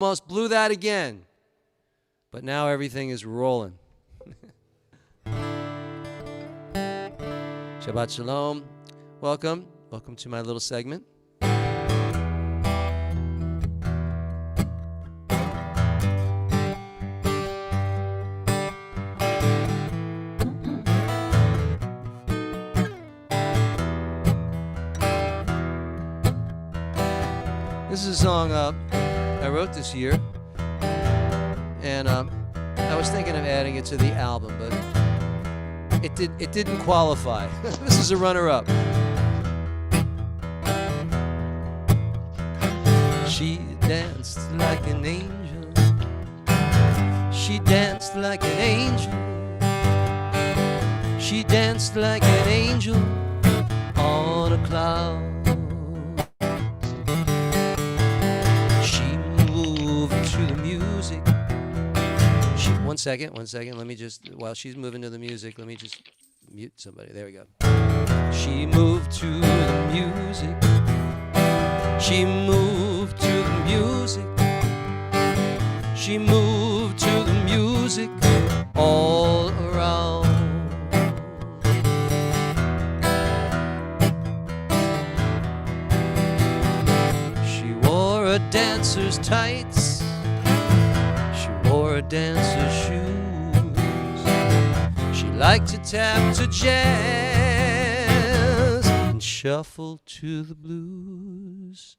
almost blew that again. But now everything is rolling. Shabbat Shalom. Welcome. Welcome to my little segment. This is a song I wrote this year, and I was thinking of adding it to the album, but it didn't qualify. This is a runner-up. She danced like an angel. She danced like an angel. She danced like an angel on a cloud. One second. Let me just, while she's moving to the music, let me just mute somebody. There we go. She moved to the music. She moved to the music. She moved to the music all around. She wore a dancer's tights. Wore a dancer's shoes. She liked to tap to jazz and shuffle to the blues.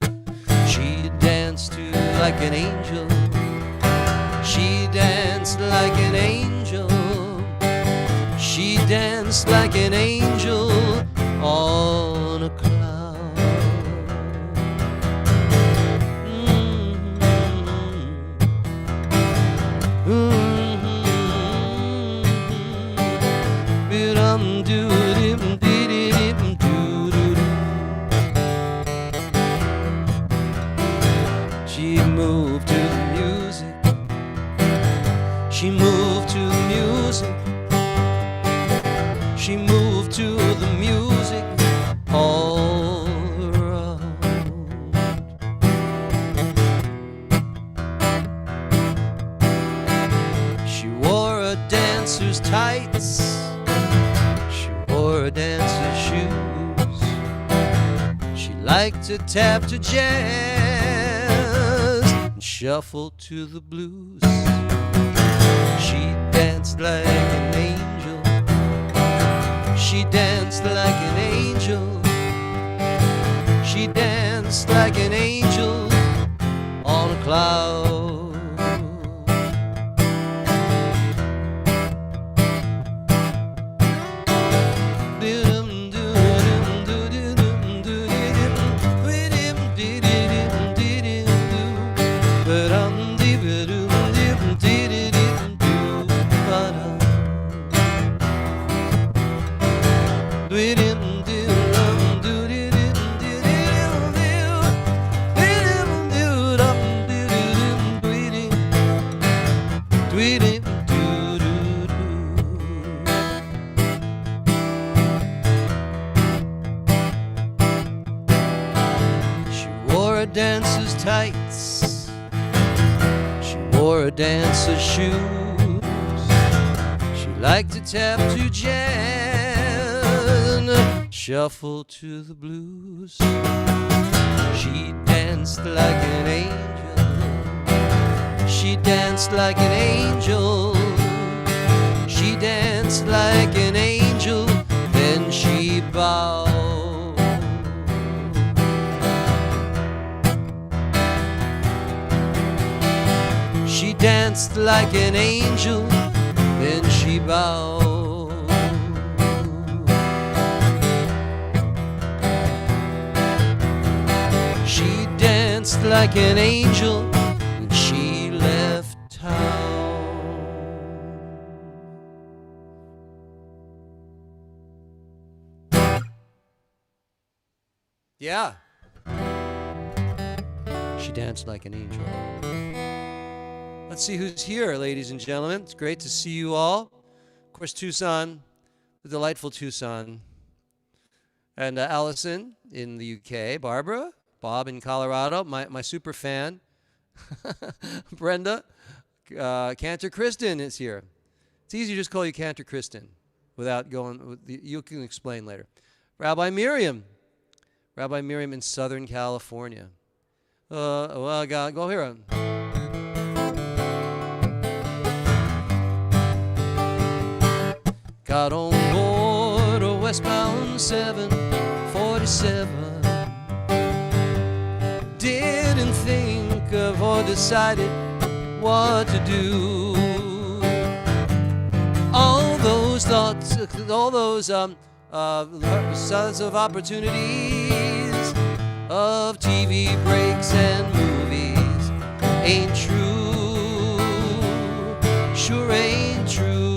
She danced to like an angel. She danced like an angel. She danced like an angel on a cloud. She moved to the music. She moved to the music. She moved to the music all around. She wore a dancer's tights. She wore a dancer's shoes. She liked to tap to jazz and shuffle to the blues. She danced like an angel. She danced like an angel. She danced like an angel on a cloud. Dancer's tights. She wore a dancer's shoes. She liked to tap to jazz and shuffle to the blues. She danced like an angel. She danced like an angel. She danced like an angel. Then she bowed. She danced like an angel, then she bowed. She danced like an angel, and she left town. Yeah. She danced like an angel. Let's see who's here, ladies and gentlemen. It's great to see you all. Of course, Tucson, the delightful Tucson. And Allison in the UK. Barbara, Bob in Colorado, my super fan. Brenda, Cantor Kristen is here. It's easy to just call you Cantor Kristen without going. You can explain later. Rabbi Miriam in Southern California. Well, go here. Got on board a westbound 747. Didn't think of or decided what to do. All those thoughts, all those sons of opportunities of TV breaks and movies ain't true, sure ain't true.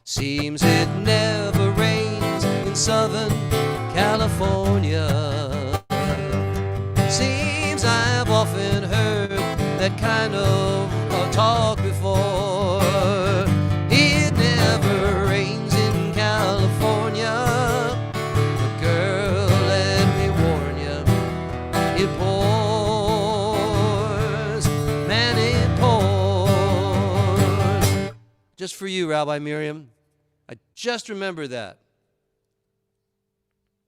Seems it never rains in Southern California. Seems I've often heard that kind of talk before. It never rains in California. But girl, let me warn you, it pours, man, it pours. Just for you, Rabbi Miriam. I just remember that.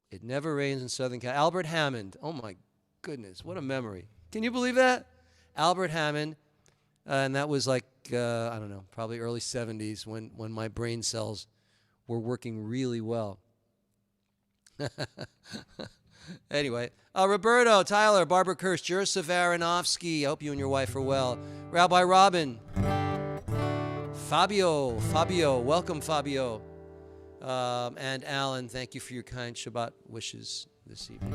It never rains in Southern California. Albert Hammond. Oh, my goodness. What a memory. Can you believe that? Albert Hammond. And that was like, I don't know, probably early 70s when my brain cells were working really well. Anyway. Roberto, Tyler, Barbara Kirsch, Joseph Aronofsky. I hope you and your wife are well. Rabbi Robin. Fabio, welcome Fabio. And Alan, thank you for your kind Shabbat wishes this evening.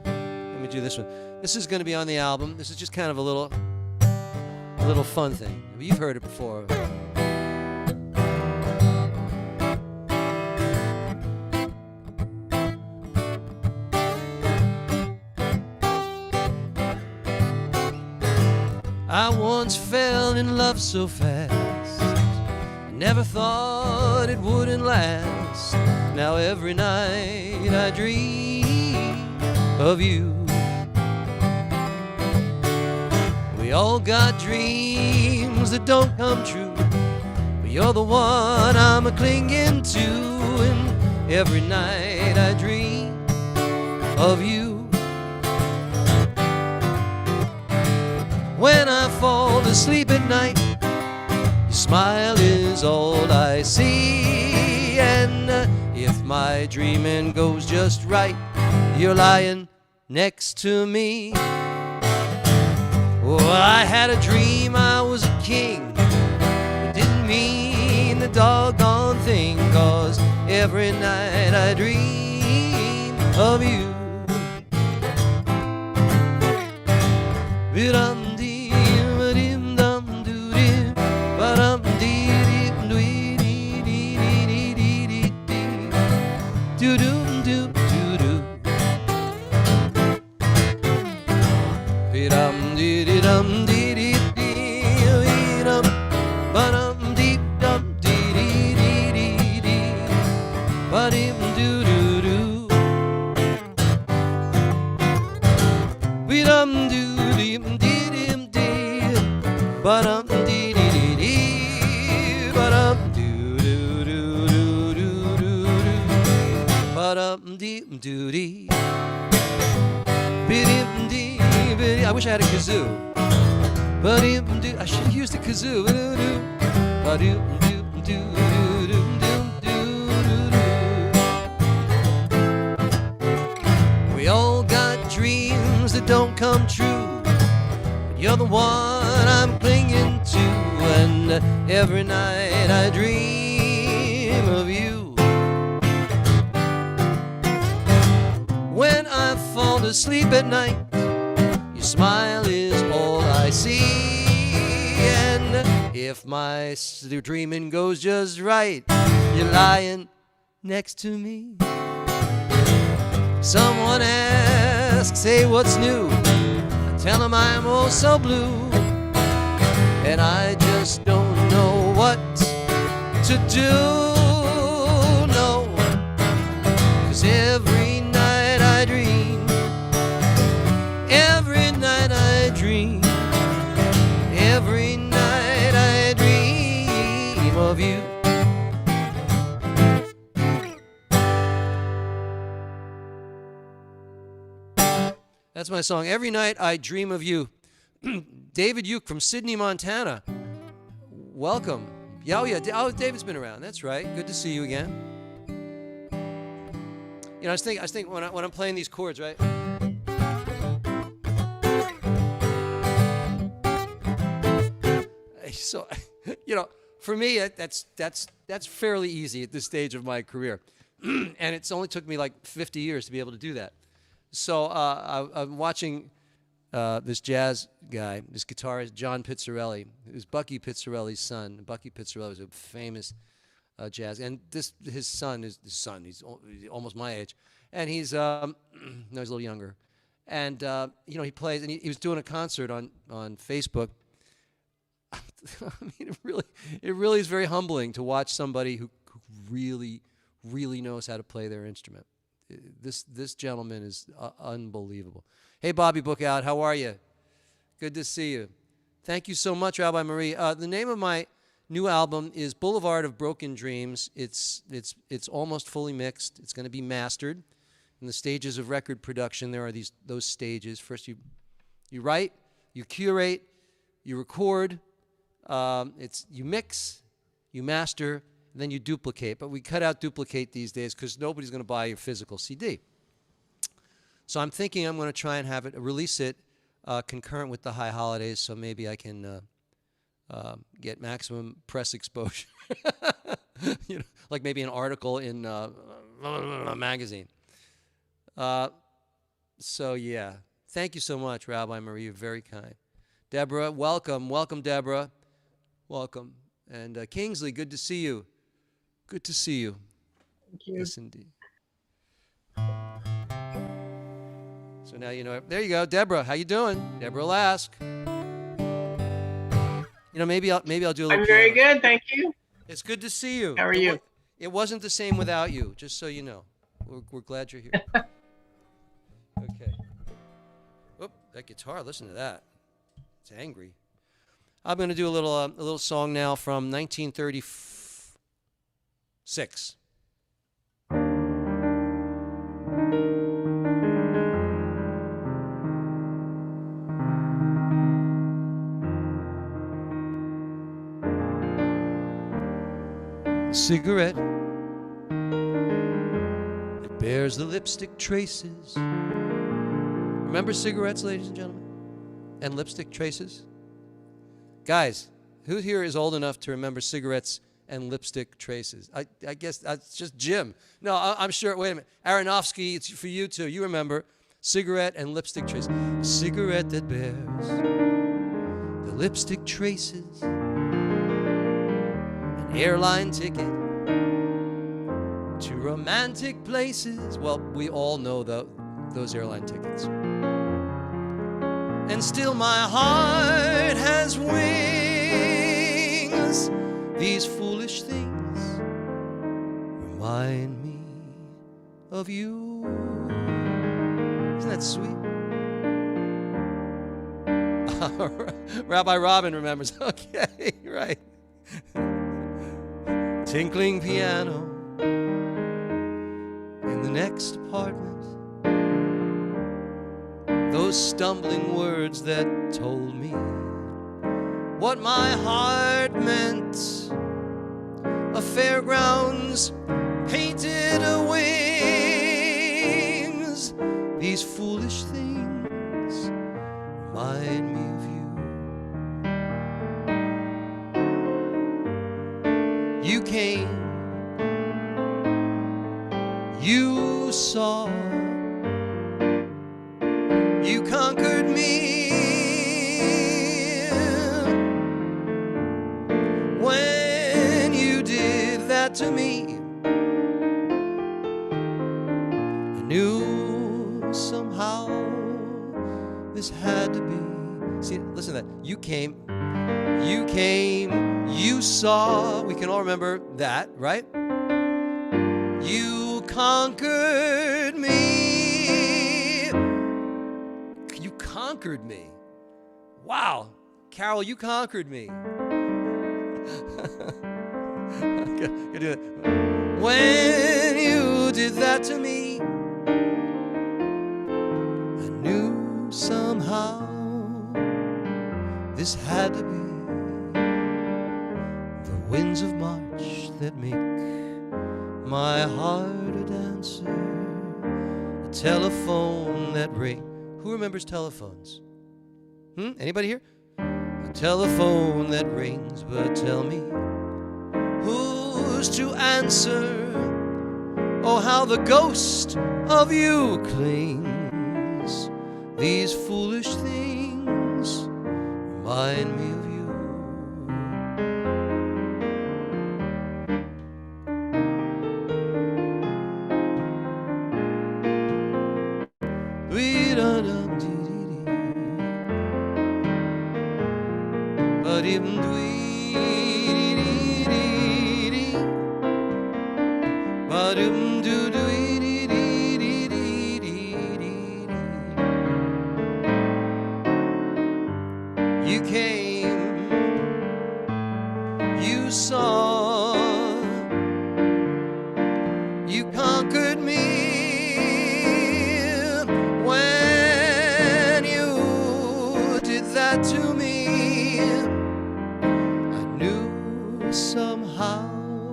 Let me do this one. This is going to be on the album. This is just kind of a little fun thing. You've heard it before. I once fell in love so fast, never thought it wouldn't last. Now every night I dream of you. We all got dreams that don't come true, but you're the one I'm clinging to. And every night I dream of you. When I fall asleep at night, your smile is all I see. And if my dreaming goes just right, you're lying next to me. Oh, I had a dream I was a king. It didn't mean the doggone thing, 'cause every night I dream of you. I wish I had a kazoo. I should have used a kazoo. We all got dreams that don't come true, but you're the one I'm clinging to. And every night I dream of you. When I fall asleep at night, your smile is all I see. And if my dreaming goes just right, you're lying next to me. Someone asks, hey, what's new? I tell them I'm oh so blue, and I just don't know what to do. No, 'cause every night I dream That's my song. Every night I dream of you. David Uke from Sydney, Montana. Welcome. Yeah, David's been around. That's right. Good to see you again. You know, I was thinking when I'm playing these chords, right? So, you know, for me, that's fairly easy at this stage of my career, and it's only took me like 50 years to be able to do that. So I'm watching this jazz guy, this guitarist, John Pizzarelli, who's Bucky Pizzarelli's son. Bucky Pizzarelli was a famous jazz, and his son. He's almost my age, and he's no, he's a little younger, and you know, he plays, and he was doing a concert on Facebook. I mean, it really is very humbling to watch somebody who really knows how to play their instrument. This gentleman is unbelievable. Hey, Bobby Bookout, how are you? Good to see you. Thank you so much, Rabbi Marie. The name of my new album is Boulevard of Broken Dreams. It's almost fully mixed. It's going to be mastered. In the stages of record production, there are those stages. First, you write, you curate, you record. You mix, you master, and then you duplicate. But we cut out duplicate these days because nobody's going to buy your physical CD. So I'm thinking I'm going to try and release it concurrent with the high holidays, so maybe I can get maximum press exposure. You know, like maybe an article in a magazine. So yeah, thank you so much, Rabbi Marie. You're very kind. Deborah, welcome, Deborah. Welcome. And Kingsley, good to see you. Good to see you. Thank you. Yes, indeed. So now you know. There you go, Deborah. How you doing? Deborah Lask. You know, maybe I'll do a little. I'm very good, thank you. It's good to see you. How are you? It wasn't the same without you. Just so you know, we're glad you're here. Okay. Oop, that guitar. Listen to that. It's angry. I'm going to do a little song now from 1936. Cigarette that bears the lipstick traces. Remember cigarettes, ladies and gentlemen? And lipstick traces? Guys, who here is old enough to remember cigarettes and lipstick traces? I guess that's just Jim. No, I'm sure. Wait a minute. Aronofsky, it's for you too. You remember cigarette and lipstick traces. A cigarette that bears the lipstick traces. An airline ticket to romantic places. Well, we all know those airline tickets. And still my heart has wings. These foolish things remind me of you. Isn't that sweet? Rabbi Robin remembers. Okay, right. Tinkling piano in the next apartment. Those stumbling words that told me what my heart meant. A fairgrounds painted wings. These foolish things remind me of you. You came, you saw, you conquered me. When you did that to me, I knew somehow this had to be. See, listen to that. You came, you saw. We can all remember that, right? You conquered me. You conquered me. Wow. Carol, you conquered me. Good do it. When you did that to me, I knew somehow this had to be the winds of March that make my heart a dancer, a telephone that rings. Who remembers telephones? Anybody here? A telephone that rings, but tell me, who's to answer? Oh, how the ghost of you clings. These foolish things remind me of you. You came, you saw, you conquered me when you did that to me. I knew somehow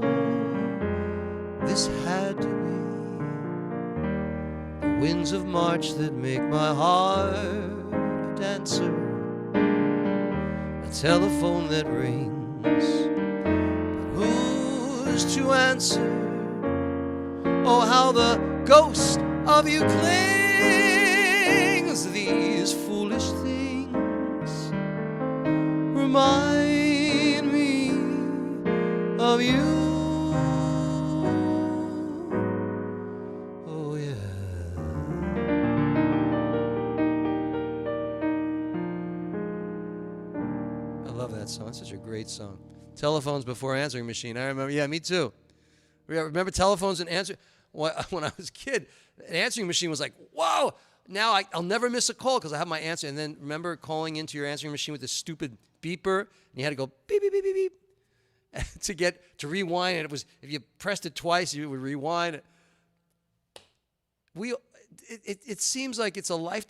this had to be the winds of March that make my heart a dancer, a telephone that rings, but who's to answer? Oh, how the ghost of you clings. These foolish things remind me of you. Oh, yeah. I love that song. It's such a great song. Telephones before answering machine. I remember. Yeah, me too. Remember telephones and answering? When I was a kid, an answering machine was like, whoa! Now I'll never miss a call because I have my answer. And then remember calling into your answering machine with this stupid beeper, and you had to go beep, beep, beep, beep, beep to rewind. And it was, if you pressed it twice, you would rewind. It seems like it's a life.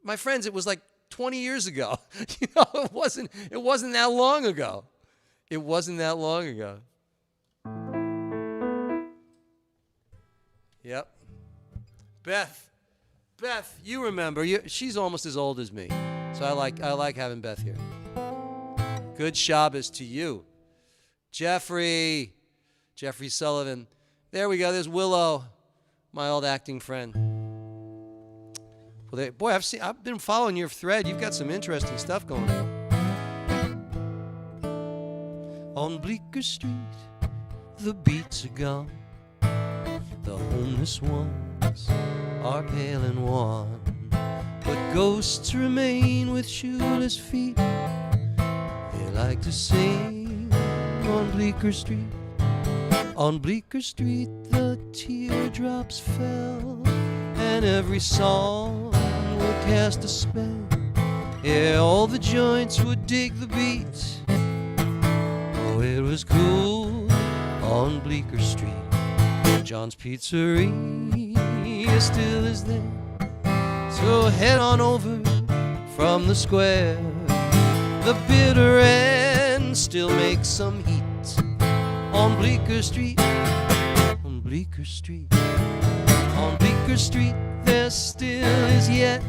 My friends, it was like 20 years ago. It wasn't that long ago. It wasn't that long ago. Yep. Beth, you remember. She's almost as old as me. So I like having Beth here. Good Shabbos to you. Jeffrey Sullivan. There we go. There's Willow, my old acting friend. Well, boy, I've been following your thread. You've got some interesting stuff going on. On Bleecker Street, the beats are gone. The homeless ones are pale and wan, but ghosts remain with shoeless feet. They like to sing on Bleecker Street. On Bleecker Street the teardrops fell, and every song would cast a spell. Yeah, all the joints would dig the beat. Oh, it was cool on Bleecker Street. John's Pizzeria still is there, so head on over from the square. The bitter end still makes some heat on Bleecker Street. On Bleecker Street. On Bleecker Street there still is yet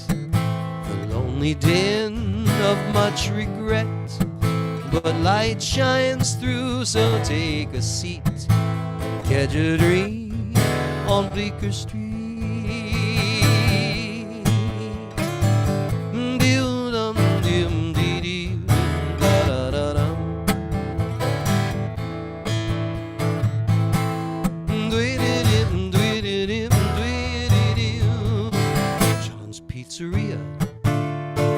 the lonely din of much regret, but light shines through, so take a seat. Catch a dream on Bleecker Street. John's Pizzeria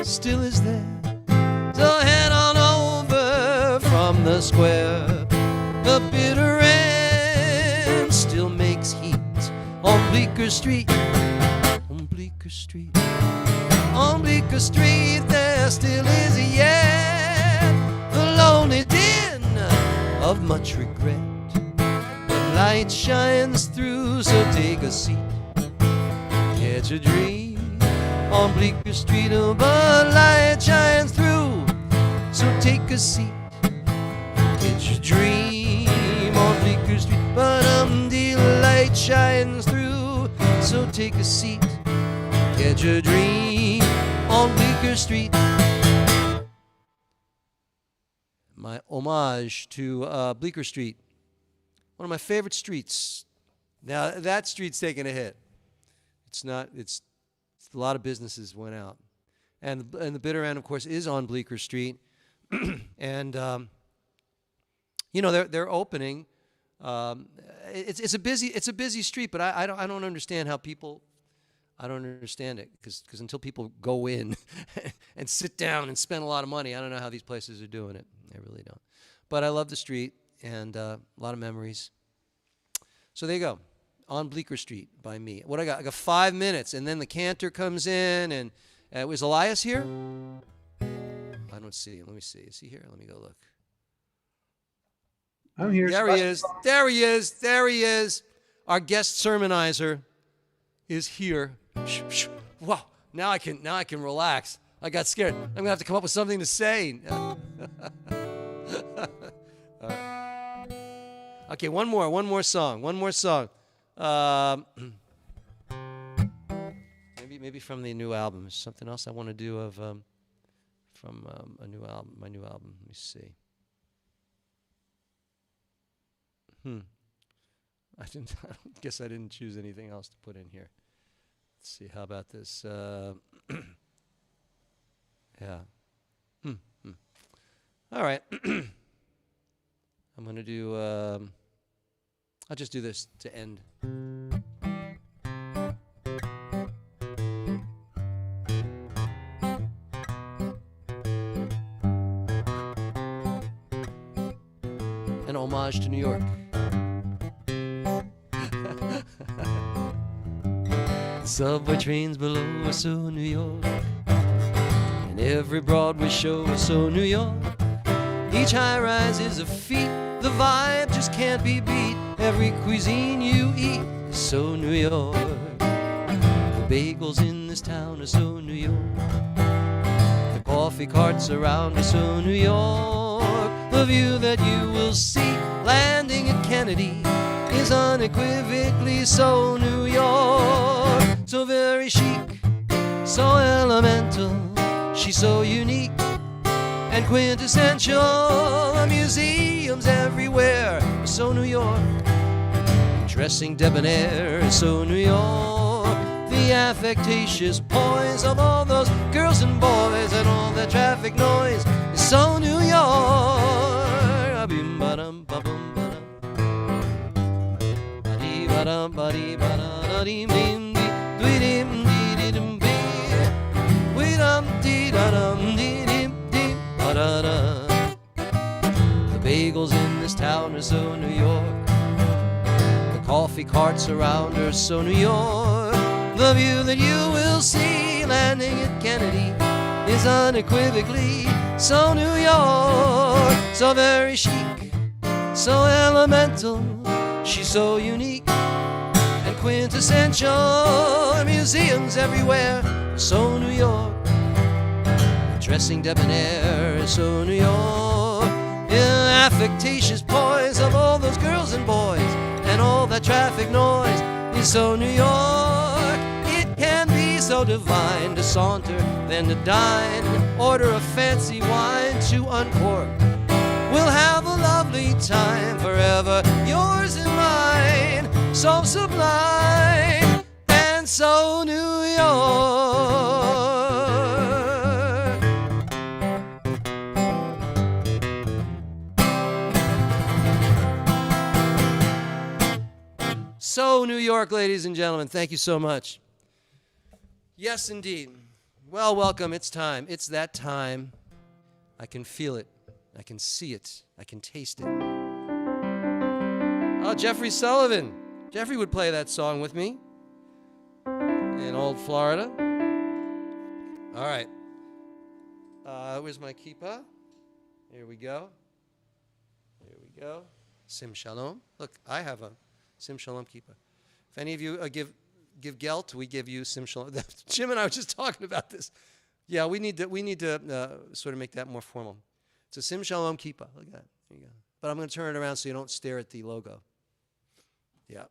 still is there, so head on over from the square. The bitter end still makes heat on Bleecker Street. On Bleecker Street. On Bleecker Street there still is yet the lonely din of much regret, but light shines through, so take a seat. Catch a dream on Bleecker Street, but light shines through. So take a seat, get your dream on Bleecker Street, but the light shines through. So take a seat, get your dream on Bleecker Street. My homage to Bleecker Street, one of my favorite streets. Now that street's taking a hit. It's a lot of businesses went out, and the bitter end, of course, is on Bleecker Street, and they're opening. It's a busy street, but I don't understand how people. I don't understand it because until people go in and sit down and spend a lot of money, I don't know how these places are doing it. I really don't. But I love the street and a lot of memories. So there you go, on Bleecker Street by me. What I got 5 minutes, and then the cantor comes in, and was Elias here? I don't see him. Let me see. Is he here? Let me go look. I'm here. There he is. There he is. There he is. Our guest sermonizer is here. Wow. Now I can relax. I got scared. I'm gonna have to come up with something to say. All right. Okay, one more song. Maybe from the new album. There's something else I want to do of from a new album. My new album. Let me see. I guess I didn't choose anything else to put in here. Let's see. How about this? Yeah. All right. I'm going to do, I'll just do this to end. An homage to New York. The subway trains below are so New York, and every Broadway show is so New York. Each high-rise is a feat, the vibe just can't be beat. Every cuisine you eat is so New York. The bagels in this town are so New York. The coffee carts around are so New York. The view that you will see landing at Kennedy is unequivocally so New York. So very chic, so elemental, she's so unique and quintessential. Museums everywhere are so New York. Dressing debonair is so New York. The affectatious poise of all those girls and boys and all that traffic noise is so New York. The bagels in this town are so New York. The coffee carts around are so New York. The view that you will see landing at Kennedy is unequivocally so New York. So very chic, so elemental, she's so unique and quintessential. Museums everywhere, so New York. Dressing debonair is so New York. The affectatious poise of all those girls and boys and all that traffic noise is so New York. It can be so divine to saunter, then to dine, order a fancy wine to uncork. We'll have a lovely time, forever yours and mine, so sublime and so New York. So New York, ladies and gentlemen, thank you so much. Yes, indeed. Well, welcome. It's time. It's that time. I can feel it. I can see it. I can taste it. Oh, Jeffrey Sullivan. Jeffrey would play that song with me in old Florida. All right. Where's my kippah? Here we go. Here we go. Sim Shalom. Look, I have a Sim Shalom kippah. If any of you give give gelt, we give you sim shalom. Jim and I were just talking about this. Yeah, we need to sort of make that more formal. It's a sim shalom kippah. Look at that. There you go. But I'm going to turn it around so you don't stare at the logo. Yeah.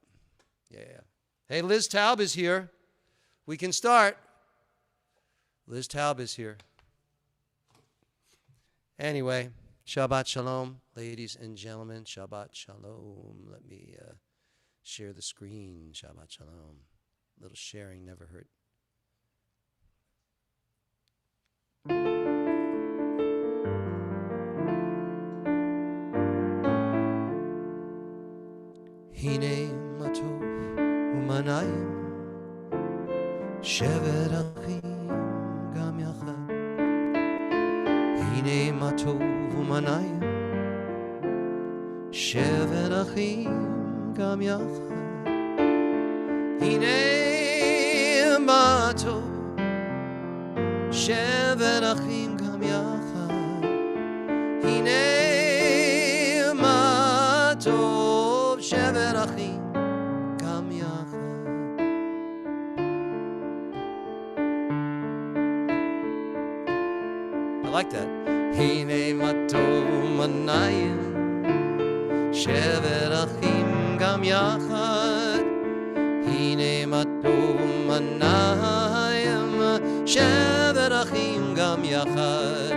Hey, Liz Taub is here. We can start. Liz Taub is here. Anyway, Shabbat Shalom, ladies and gentlemen. Shabbat Shalom. Let me share the screen. Shabbat Shalom. A little sharing never hurt. Hine matov umanayim shevet achim gam yachad. Hine matov umanayim shevet achim gam yachad. Hine matov shevet achim gam yachad. Hine matov shevet achim gam yachad. I like that. Hine matov manayim shevet achim gam yachad. Hine matov manayim shevet achim gam yachad.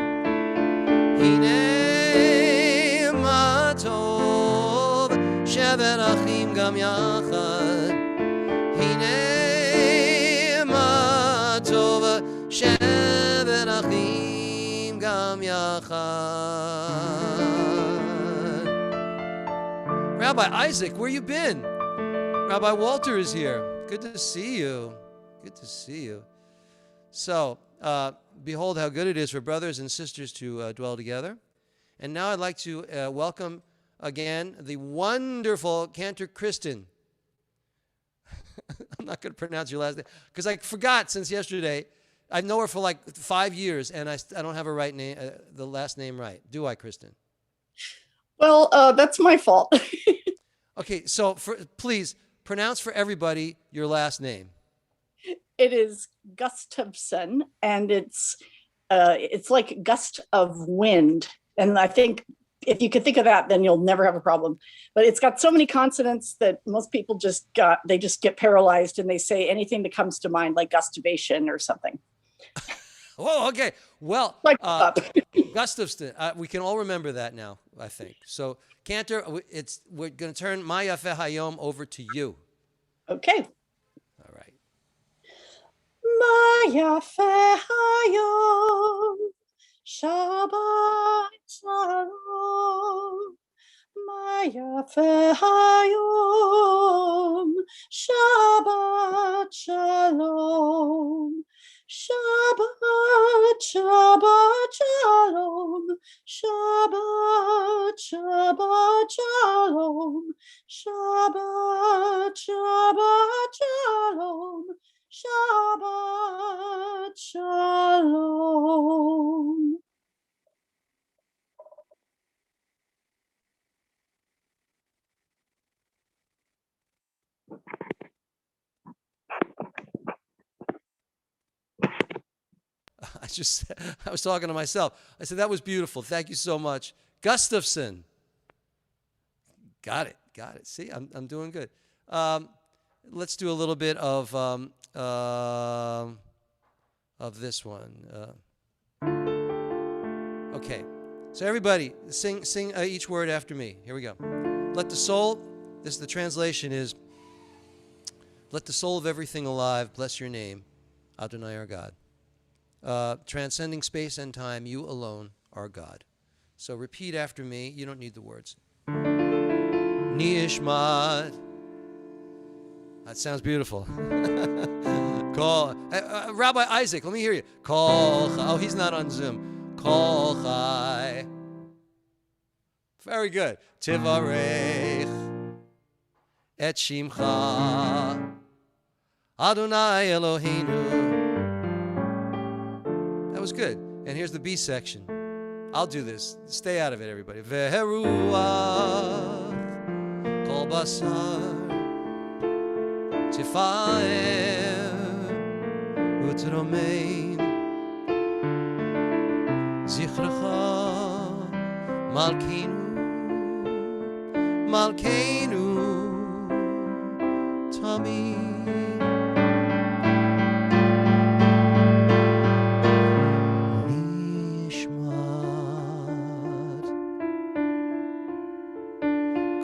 Hine matov shevet achim gam yachad. Hine matov shevet achim gam yachad. Rabbi Isaac, where you been? Rabbi Walter is here. Good to see you. Good to see you. So, behold how good it is for brothers and sisters to dwell together. And now I'd like to welcome again the wonderful Cantor Kristen. I'm not going to pronounce your last name because I forgot since yesterday. I know her for like 5 years, and I don't have her right name, the last name right. Do I, Kristen? Well, that's my fault. Okay, so please pronounce for everybody your last name. It is Gustafson, and it's like gust of wind. And I think if you could think of that, then you'll never have a problem. But it's got so many consonants that most people just get paralyzed, and they say anything that comes to mind, like gustivation or something. Oh, okay. Well, Gustafson, we can all remember that now, I think. So, Cantor, we're going to turn Ma Yafeh Hayom over to you. Okay. All right. Ma Yafeh Hayom, Shabbat Shalom. Ma Yafeh Hayom, Shabbat Shalom. Shabbat, Shabbat Shalom, Shabbat, Shabbat Shalom, Shabbat, Shabbat Shalom, Shabbat Shalom. I was talking to myself. I said, that was beautiful. Thank you so much. Gustafson. Got it. See, I'm doing good. Let's do a little bit of this one. Okay. So everybody, sing each word after me. Here we go. Let the soul, the translation is, let the soul of everything alive bless your name, Adonai our God. Transcending space and time, you alone are God. So repeat after me. You don't need the words. Nishmat. That sounds beautiful. Call Rabbi Isaac. Let me hear you. Call. Oh, he's not on Zoom. Call Chai. Very good. Tivarech et Shimcha Adonai Eloheinu. That was good. And here's the B section. I'll do this. Stay out of it, everybody. Ve'heruach kol basar תפאר ותרומם זכרך מלכנו תמיד. נשמת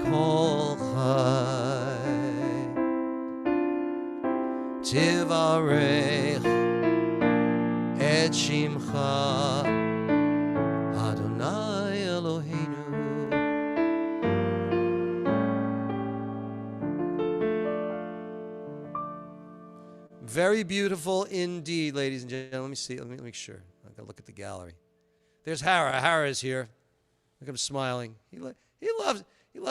כל חי תברך את שמך אדוני אלוהינו. Very beautiful indeed, ladies and gentlemen. Let me see. Let me make sure. I gotta look at the gallery. There's Hara. Hara is here. Look at him smiling. He loves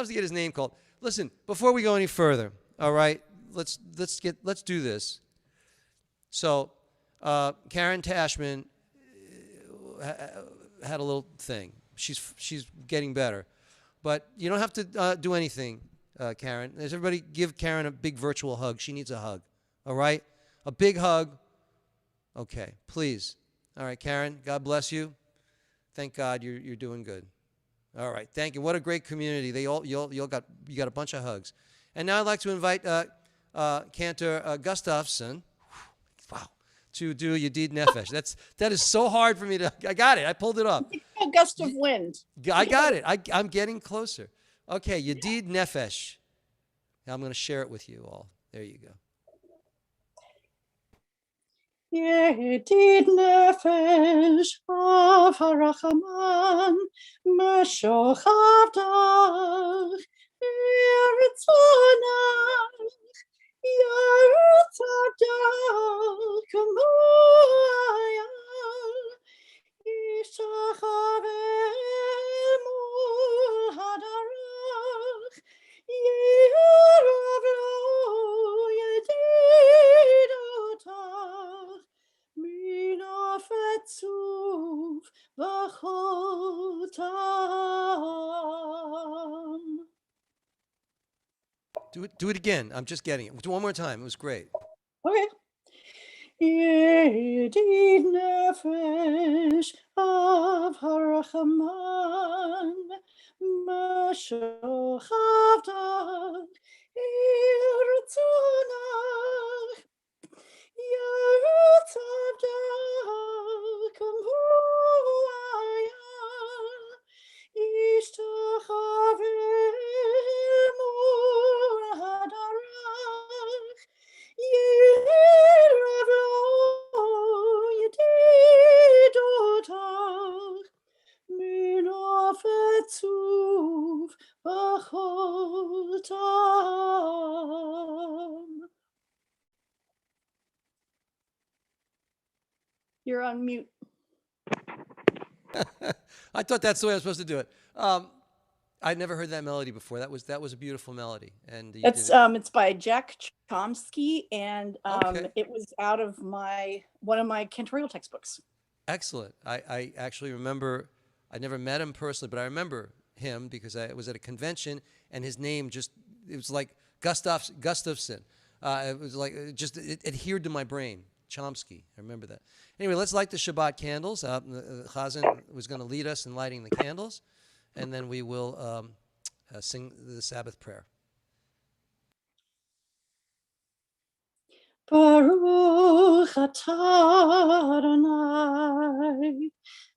to get his name called. Listen, before we go any further, all right, let's do this. So, Karen Tashman had a little thing. She's getting better, but you don't have to do anything, Karen. Does everybody give Karen a big virtual hug? She needs a hug. All right, a big hug. Okay, please. All right, Karen. God bless you. Thank God you're doing good. All right, thank you. What a great community. You got a bunch of hugs. And now I'd like to invite Cantor Gustafson. Wow, to do Yedid Nefesh. That is so hard for me to. I got it. I pulled it up. A gust of wind. I got it. I'm getting closer. Okay, Yedid Nefesh. Now I'm going to share it with you all. There you go. Yedid nefesh av harachaman meshochav Yeritzonach Yeritzadach Kamoya Yishachav Emul Hadarach Yeravlo Yedidotach Mina Fetzuv Vachotam. Do it again. I'm just getting it. Do one more time. It was great. Okay. Yedid nefesh av harachaman mashochav irtzonach Yeritzadach Kamoya Yishtachar Emul Hadarach Yeravlo Yedidotach Min Afetzuv Vachotam. You're on mute. I thought that's the way I was supposed to do it. I'd never heard that melody before. That was a beautiful melody, and It's by Jack Chomsky, and Okay. it was out of one of my cantorial textbooks. excellent. I actually remember. I never met him personally, but I remember him because I was at a convention, and his name it was like Gustafson. It was like it adhered to my brain. Chomsky. I remember that. Anyway, let's light the Shabbat candles. The Chazan was going to lead us in lighting the candles, and then we will sing the Sabbath prayer. Baruch atah Adonai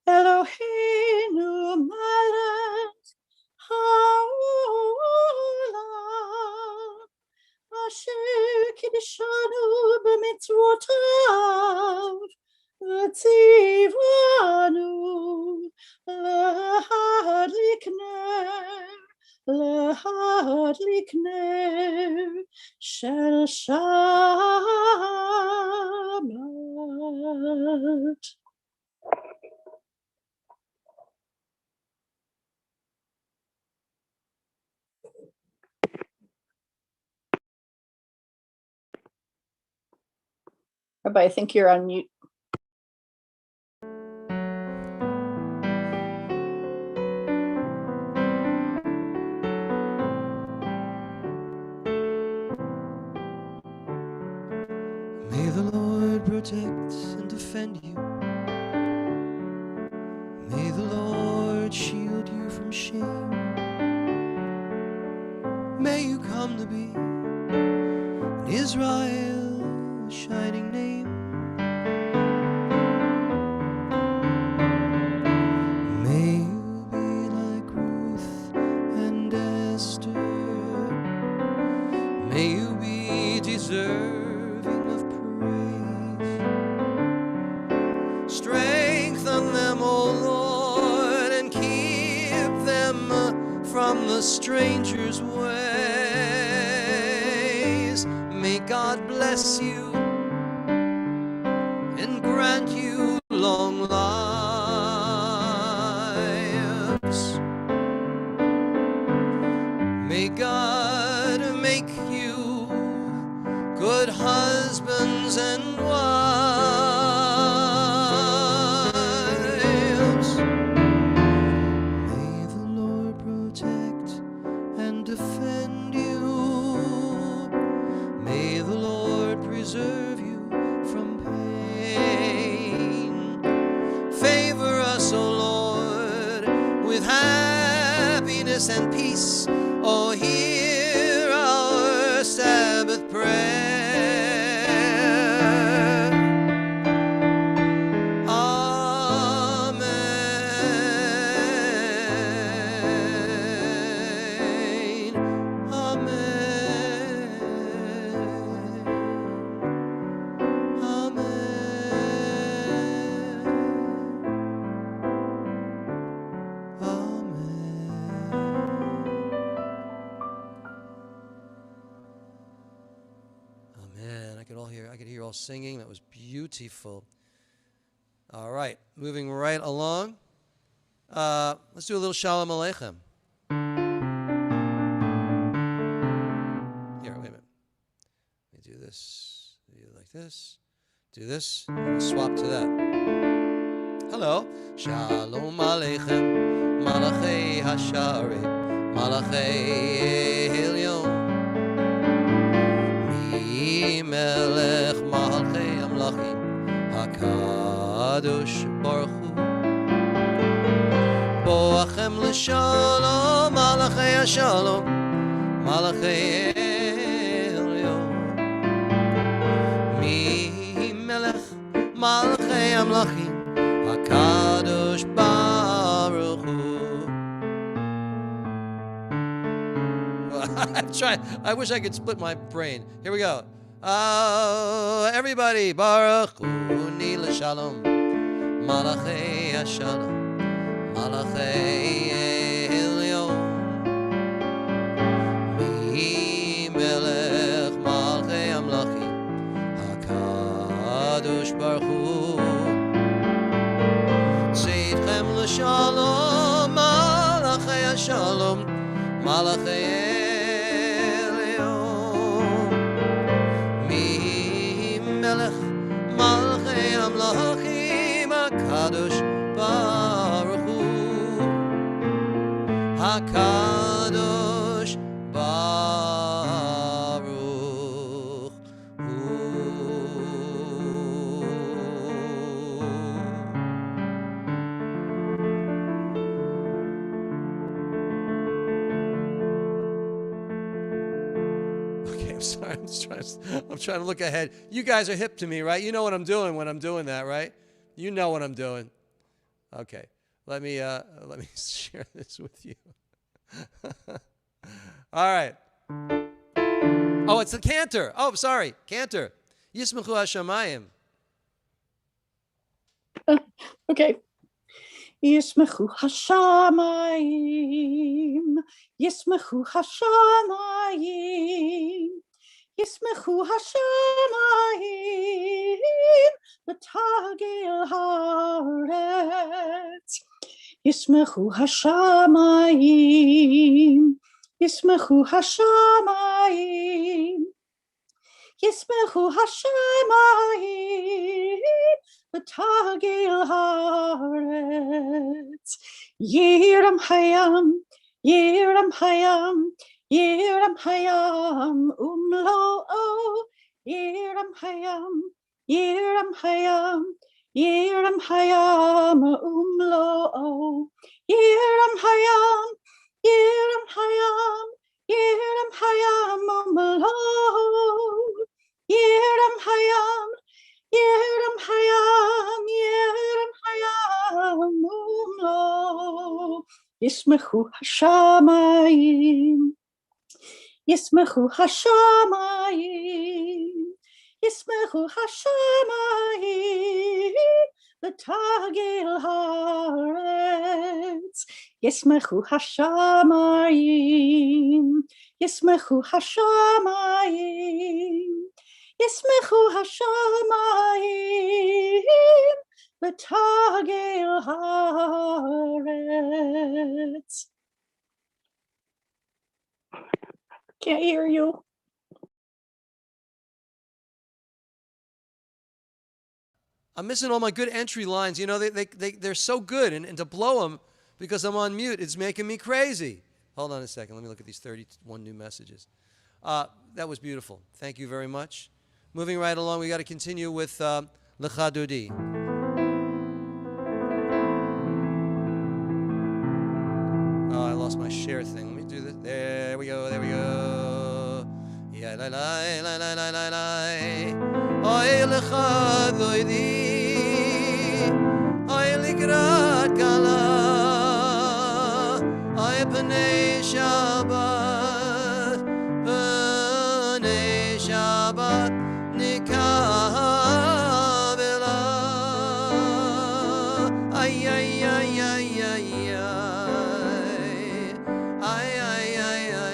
Eloheinu melech haolam Asher kiddushanu b'mitzvotav v'tzivanu להדליק נר של שבת. Rabbi, I think you're on mute. defend you. May the Lord shield you from shame. May you come to be in Israel, a shining name. May you be like Ruth and Esther. May you be deserving of praise. Strengthen them, O Lord, and keep them from the stranger's ways. May God bless you and grant you long lives. May God make you good husbands and wives. May the Lord protect and defend you. May the Lord preserve you from pain. Favor us, O Lord, with happiness and peace. Oh, hear our Sabbath prayer. Amen. Amen. Amen. Amen. I could hear all singing. That was beautiful. All right, moving right along. Let's do a little Shalom Aleichem. Here, wait a minute. Let me do this. Do it like this. Do this. We'll swap to that. Hello. Shalom Aleichem, Malachei Hashare, Malachei Elyon. Melech Malchei Amlachim HaKadosh Baruch Hu Boachem L'Shalom Malachei HaShalom Malachei Elyon Mi Melech Malchei Amlachim HaKadosh Baruch Hu. I'm trying. I wish I could split my brain. Here we go. Everybody, Baruch Uni L'Shalom, Malachei HaShalom, Malachei Elyon, Mi Melech Malchei Amlachim, HaKadosh Baruch Hu, Tzidchem L'Shalom, Malachei HaShalom, Malachei Malchei Amlachim HaKadosh Baruch Hu HaKadosh Baruch Hu. Okay, I'm sorry. I'm trying to look ahead. You guys are hip to me, right? You know what I'm doing when I'm doing that, right? You know what I'm doing. Okay, let me share this with you. All right. Oh, it's the cantor. Oh, sorry, cantor. Yismachu Hashamayim. Okay. Yismechu Hashamayim, Yismechu Hashamayim, Yismechu Hashamayim, L'tagil haaretz. Yismechu Hashamayim, Yismechu Hashamayim, Yismechu Hashamayim, L'tagil haaretz. Yiram hayam, Yiram hayam, Yiram hayam, umlo'o. Yiram hayam, Yiram hayam, Yiram Hayam Umlo, Yiram Hayam, Yiram Hayam, Yiram Hayam Umlo, Yiram Hayam, Yiram Hayam, Yiram Hayam Umlo, Yismechu Hashamayim, Yismechu Hashamayim, Yismechu Hashamayim, L'tagil haaretz. Yismechu Hashamayim, Yismechu Hashamayim, Yismechu Hashamayim, L'tagil haaretz. Can't hear you. I'm missing all my good entry lines. You know, they're so good, and to blow them because I'm on mute, it's making me crazy. Hold on a second. Let me look at these 31 new messages. That was beautiful. Thank you very much. Moving right along, we got to continue with Lecha Dodi. Oh, I lost my share thing. Let me do this. There we go. There we go. Yeah, la la la la la la la. Oy lecha doidi, oy likrat kala, oy b'nei Shabbat, b'nei Shabbat nikabela. Ay ay ay ay ay ay ay ay ay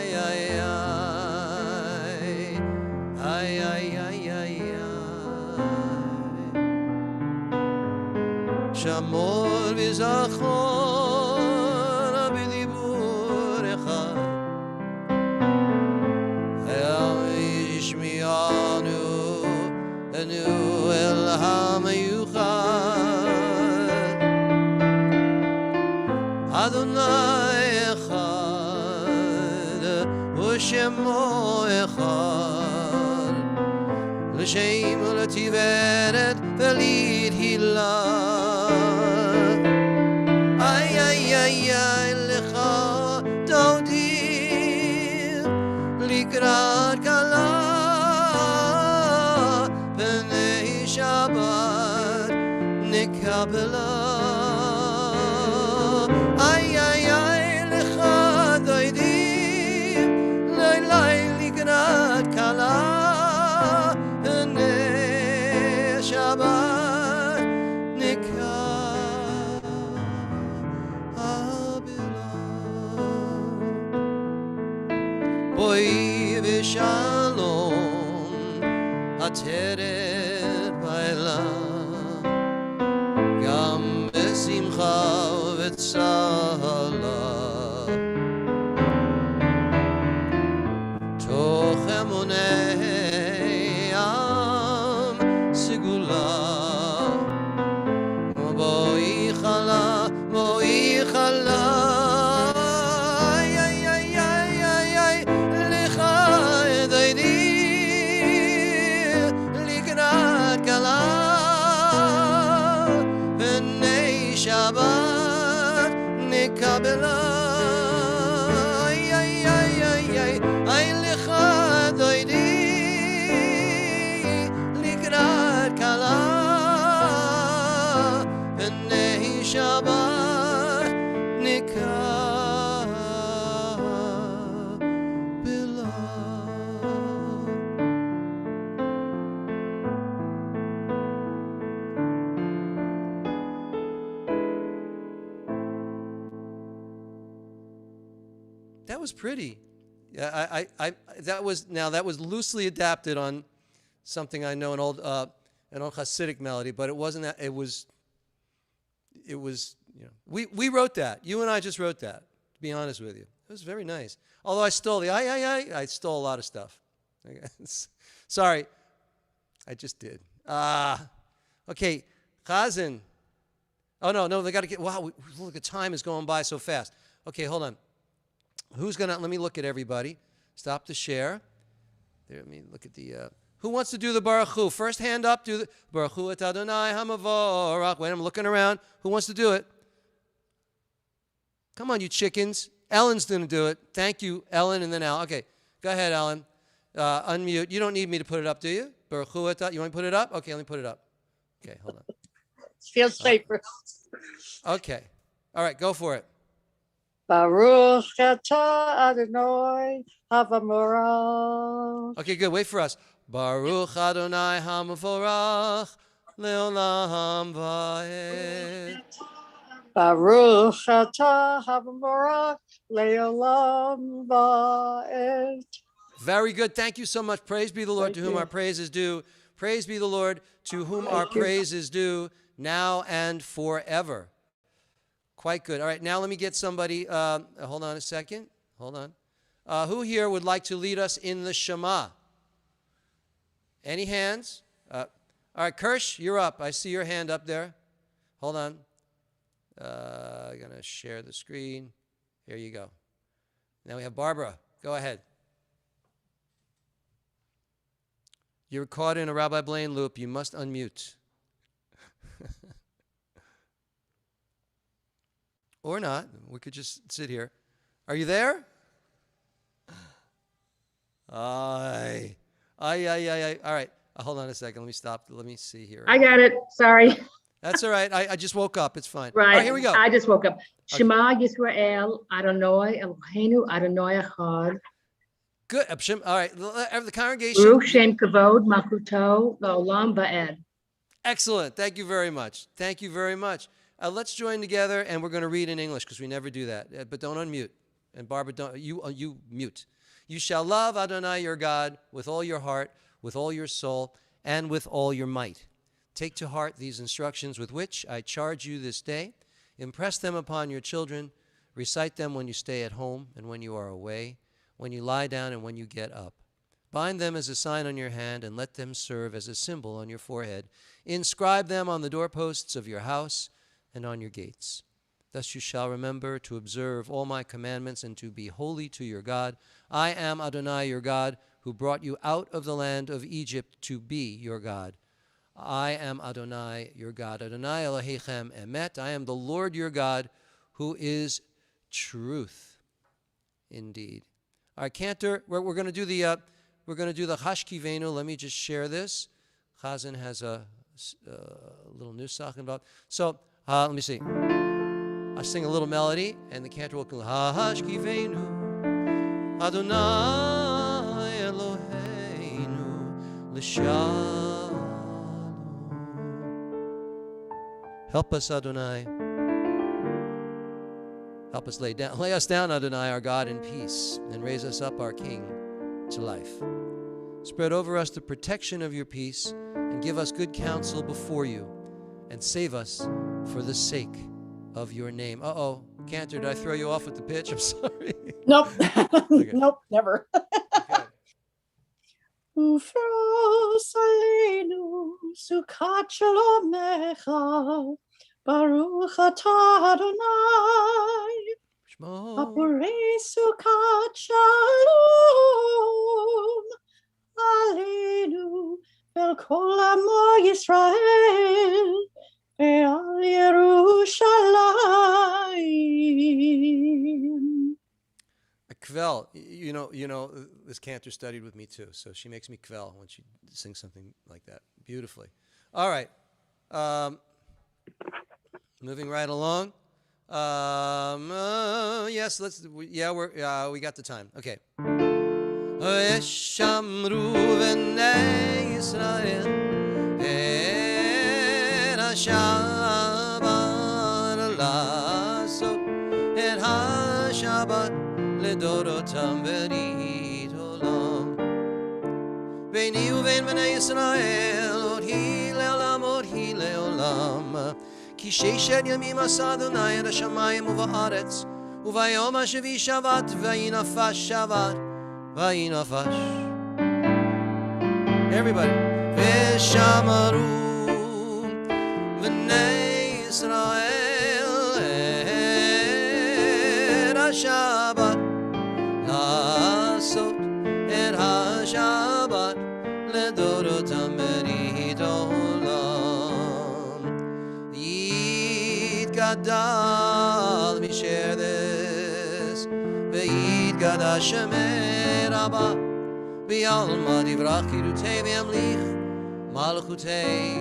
ay ay ay ay. Shamor v'zachor b'dibur echad, Hayam yishmi'anu enu el ha'meyuchad, Adonai echad u'shemo echad, l'shem u'letiveret v'lid hilah. Ay, ay, ay, ay, lecha dodi, likrat kala, b'nei Shabbat nikabela. Ay, ay, ay, lecha dodi, lay, lay, likrat kala, b'nei Shabbat nikabela. Boy v'shalom ateret ba'ela, gam b'simcha v'tzala, toch emunei am sigula, boy chala, boy chala. Shabbat nikabela. Ay ay ay ay ay ay lecha doidi, likrat kala, b'nei Shabbat nikabela. That was pretty. Yeah, that was loosely adapted on something I know, an old Hasidic melody, but it wasn't that. It was, we wrote that. You and I just wrote that, to be honest with you. It was very nice. Although I stole I stole a lot of stuff. Sorry, I just did. Okay, Chazan. Oh no, they got to get. Wow, look, the time is going by so fast. Okay, hold on. Let me look at everybody. Stop the share. There, let me look at the, Who wants to do the Baruch Hu? First hand up, do the Baruch Hu et Adonai hamavorach. Wait, I'm looking around. Who wants to do it? Come on, you chickens. Ellen's going to do it. Thank you, Ellen, and then Al. Okay, go ahead, Ellen. Unmute. You don't need me to put it up, do you? Baruch Hu et You want me to put it up? Okay, let me put it up. Okay, hold on. Feels safer. Okay. All right, go for it. Baruch atah Adonai havamorach. Okay, good. Wait for us. Baruch Adonai hamavorach leolam va'ed. Baruch atah havamorach leolam va'ed. Very good. Thank you so much. Praise be the Lord Thank to whom you. our praise is due. Praise be the Lord to whom Thank our you. praise is due now and forever. Quite good. All right, now let me get somebody. Hold on a second. Hold on. Who here would like to lead us in the Shema? Any hands? All right, Kirsch, you're up. I see your hand up there. Hold on. I'm going to share the screen. Here you go. Now we have Barbara. Go ahead. You're caught in a Rabbi Blane loop. You must unmute. Or not. We could just sit here. Are you there? Aye. Aye. All right. Hold on a second. Let me stop. Let me see here. I got it. Sorry. That's all right. I just woke up. It's fine. Right. All right, here we go. I just woke up. Shema Yisrael, Adonai Eloheinu, Adonai Echad. Good. All right. The congregation. Baruch Shem Kavod Malchuto La'olam Va'ed. Excellent. Thank you very much. Thank you very much. Let's join together, and we're going to read in English because we never do that. But don't unmute. And Barbara, don't you mute. You shall love Adonai your God with all your heart, with all your soul, and with all your might. Take to heart these instructions with which I charge you this day. Impress them upon your children. Recite them when you stay at home and when you are away, when you lie down and when you get up. Bind them as a sign on your hand and let them serve as a symbol on your forehead. Inscribe them on the doorposts of your house and on your gates. Thus you shall remember to observe all my commandments and to be holy to your God. I am Adonai your God, who brought you out of the land of Egypt to be your God. I am Adonai your God. Adonai Elohechem Emet. I am the Lord your God, who is truth, indeed. All right, Cantor, we're going to do the Hashkivenu. Let me just share this. Chazan has a little nusach involved. So let me see. I'll sing a little melody, and the cantor will go, Hashkivenu, Adonai Eloheinu, L'shalom. Help us, Adonai. Help us lay us down, Adonai, our God, in peace, and raise us up, our King, to life. Spread over us the protection of your peace, and give us good counsel before you, and save us for the sake of your name. Uh-oh, Cantor, did I throw you off with the pitch? I'm sorry. Nope. Okay. Nope, never. Okay. Ufros aleinu sukat shalomecha, Baruch atah Adonai, Shmo. Bapurei sukat shalom aleinu, vel kol amo Yisrael, ve'al Yerushalayim. Kvel, you know, this cantor studied with me too, so she makes me kvel when she sings something like that beautifully. All right, moving right along. Yes, we got the time. Okay. Eshamru v'nei Yisrael et ha-Shabbat lasot et ha-Shabbat לדורותם ברית עולם. ביני ובין בני ישראל עוד היא לעולם עוד היא לעולם. כי ששת ימים עשה אדוני את השמיים ובארץ, וביום השביעי שבת ויהי נפש שבת ויהי נפש. Everybody. ושמרו בני ישראל את השבת לעשות את השבת לדורות gadal mi share this ve'id gada shemei rabba ve'alma divrach kirutei ve'amlich malchutei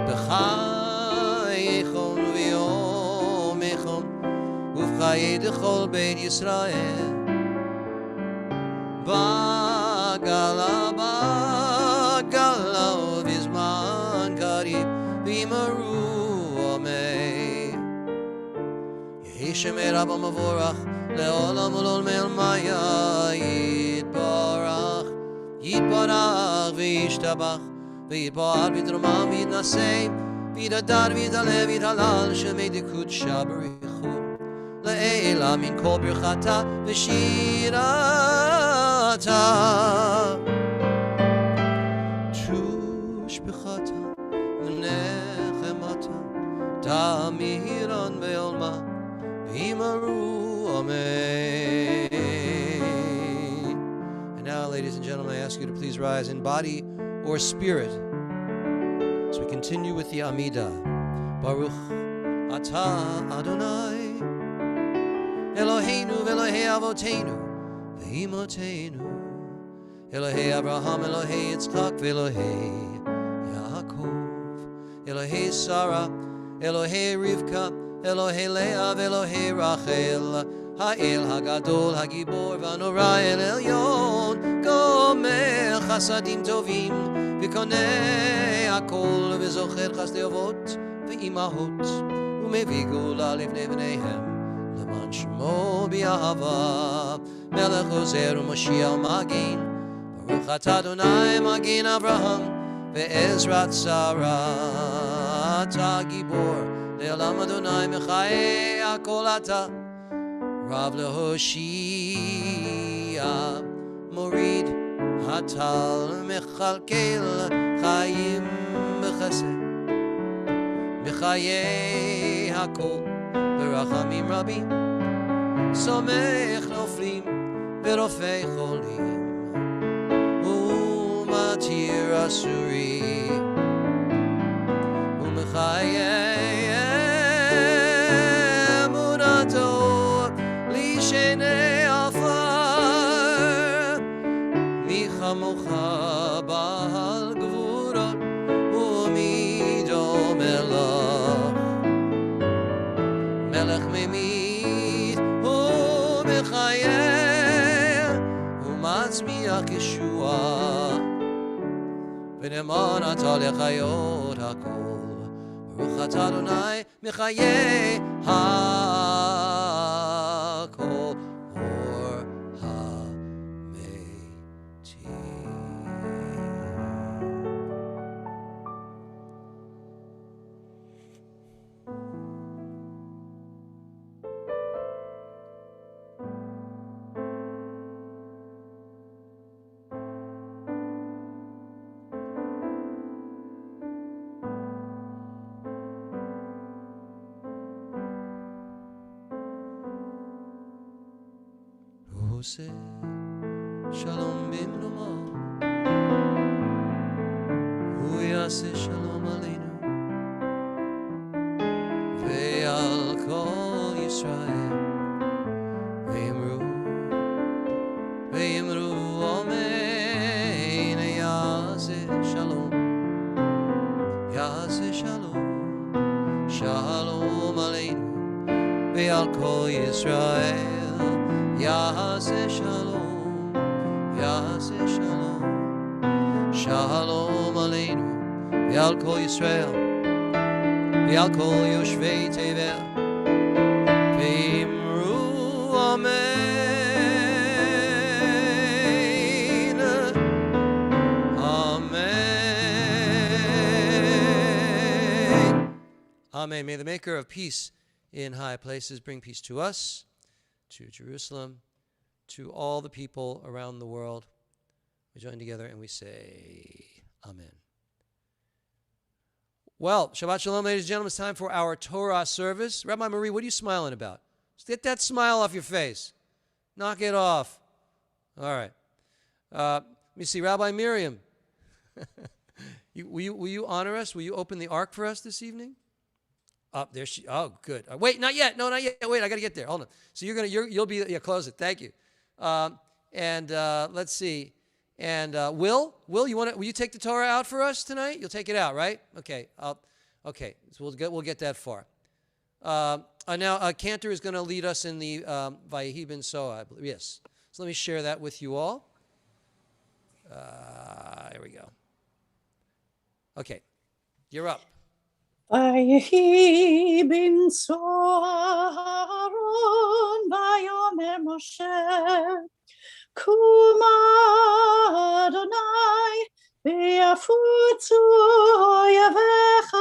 b'chayechon ve'yomechon uv'chayei dechol beit Yisrael bagala vizman karib v'imaru amei yehi shemei rabba mavorach le'olam ul'olmei almaya yitbarach v'yishtabach v'yitbar v'yidromam v'yidnasei v'yidadar v'yidaleh v'yidhalal shemei dikud shabarichu le'ela min kol birchata v'shirata tushbechata v'nechemata tamiran ve'olma v'imaru amen. And now, ladies and gentlemen, I ask you to please rise in body or spirit as we continue with the Amidah. Baruch atah Adonai Eloheinu ve'Elohei avoteinu ve'imotenu Elohei Abraham, Elohei Yitzchak ve'Elohei Yaakov Elohei Sarah, Elohei Rivka, Elohei Leah ve'Elohei Rachel Ha'el Hagadol Hagibor v'Anora El Elyon Gomer Chasadim Tovim v'Konei Hakol v'Zocher Chasdei Avot v'Imahot u'Mevi Gula Livnei Bneihem Leman Shmo B'Ahava Melech Ozer u'Moshiach Magin Baruch Atah Adonai Magin Avraham ve'Ezrat Sarah Atah Gibor Le'olam Adonai Mechaei Hakol Atah Rav Lehoshia Morid Hatal Mechalkel Chaim B'Chesed B'Chayei Hakol B'Rachamim Rabim Somech Noflim B'Rofei Cholim U'Matir Asurim U'Mechayei Emunato Shenei afar Michamocha Bahal Gvurot Umido Melach Melech Memit Umechayeh Umatzmiach Yeshua V'neman Atah Lechayot Hakol Baruch Atah Adonai Mechayeh Hakol or Ha-Meti. Ose Shalom bimnoma Hu yaseh Shalom aleinu Ve'al kol Yisrael Ve'imru Amen Yaseh Shalom Shalom aleinu Ve'al kol Yisrael Yaseh Shalom, Shalom aleinu, Ve'al kol Yisrael, Ve'al kol Yoshvei Tevel, Ve'imru Amen, Amen, Amen. May the Maker of peace in high places bring peace to us, to Jerusalem, to all the people around the world. We join together and we say, Amen. Well, Shabbat Shalom, ladies and gentlemen. It's time for our Torah service. Rabbi Marie, what are you smiling about? Just get that smile off your face. Knock it off. All right. Let me see, Rabbi Miriam. Will you honor us? Will you open the ark for us this evening? Up there she. Oh, good. Wait, not yet. No, not yet. Wait, I got to get there. Hold on. So you'll be. Yeah, close it. Thank you. And let's see. And Will, will you take the Torah out for us tonight? You'll take it out, right? Okay. Okay. So we'll get that far. Now Cantor is going to lead us in the Vayehi ben Soah, I believe. Yes. So let me share that with you all. Here we go. Okay. You're up. ויהי בנצוארון ויאמר משה קומה אדוני ויפוצו אויביך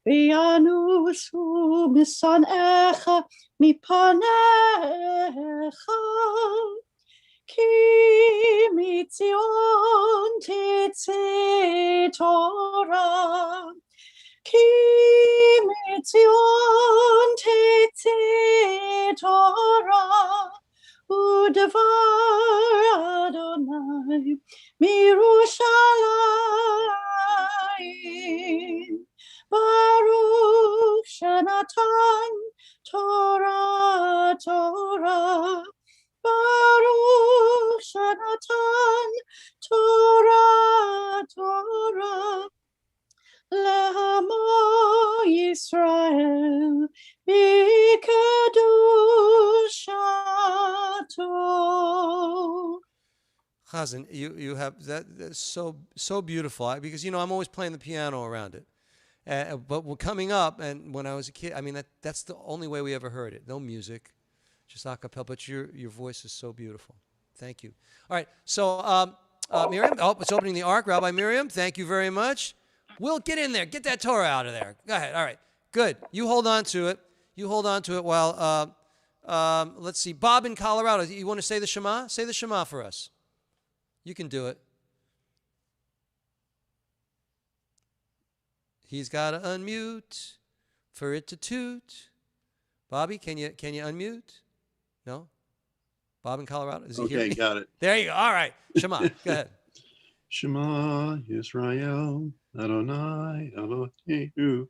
וינוסו משנאיך מפניך כי מציון תצא תורה כי מציון תצא תורה ודבר אדוני מירושלים ברוך שנתן תורה ברוך שנתן תורה לעמו ישראל בקדושתו. Chazan, you have that's so beautiful because I'm always playing the piano around it, but we're coming up, and when I was a kid, I mean that's the only way we ever heard it. No music, just a cappella. But your voice is so beautiful. Thank you. All right, so Miriam, it's opening the ark. Rabbi Miriam, thank you very much. Will, get in there. Get that Torah out of there. Go ahead. All right. Good. You hold on to it. While, let's see. Bob in Colorado, you want to say the Shema? Say the Shema for us. You can do it. He's got to unmute for it to toot. Bobby, can you unmute? No? Bob in Colorado? Is he here? Okay, got it. There you go. All right. Shema. Go ahead. Shema Yisrael, Adonai Eloheinu,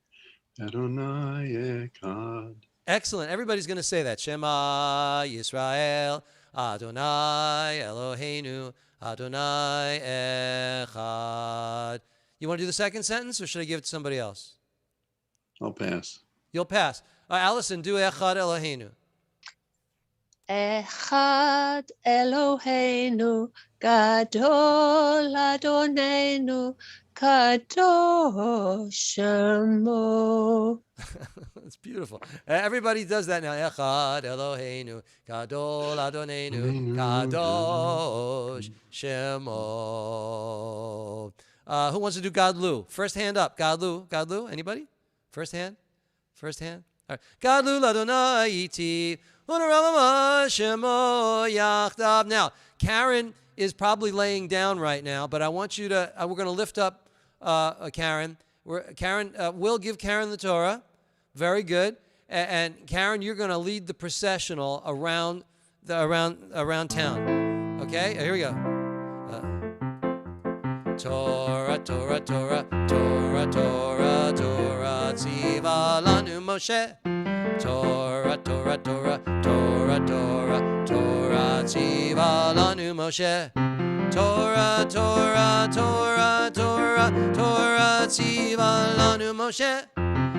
Adonai Echad. Excellent. Everybody's going to say that. Shema Yisrael, Adonai Eloheinu, Adonai Echad. You want to do the second sentence, or should I give it to somebody else? I'll pass. You'll pass. Allison, do Echad Eloheinu. Echad Eloheinu, Gadol Adonenu, Kadosh Shemo. That's beautiful. Everybody does that now. Echad Eloheinu, Gadol Adonenu, Kadosh Shemo. Who wants to do Gadlu? First hand up. Gadlu. Anybody? First hand. All right. Gadlu Adonai iti. Now, Karen is probably laying down right now, but I want you to, we're going to lift up Karen. Karen, we'll give Karen the Torah. Very good. And Karen, you're going to lead the processional around town. Okay? Here we go. Torah, Torah, Torah, Torah, Torah, Torah, Tziva lanu Moshe. Torah, Torah, Torah, Torah, Torah, Torah, Tziva lanu Moshe. Torah, Torah, Torah, Torah, Torah, Tziva lanu Moshe.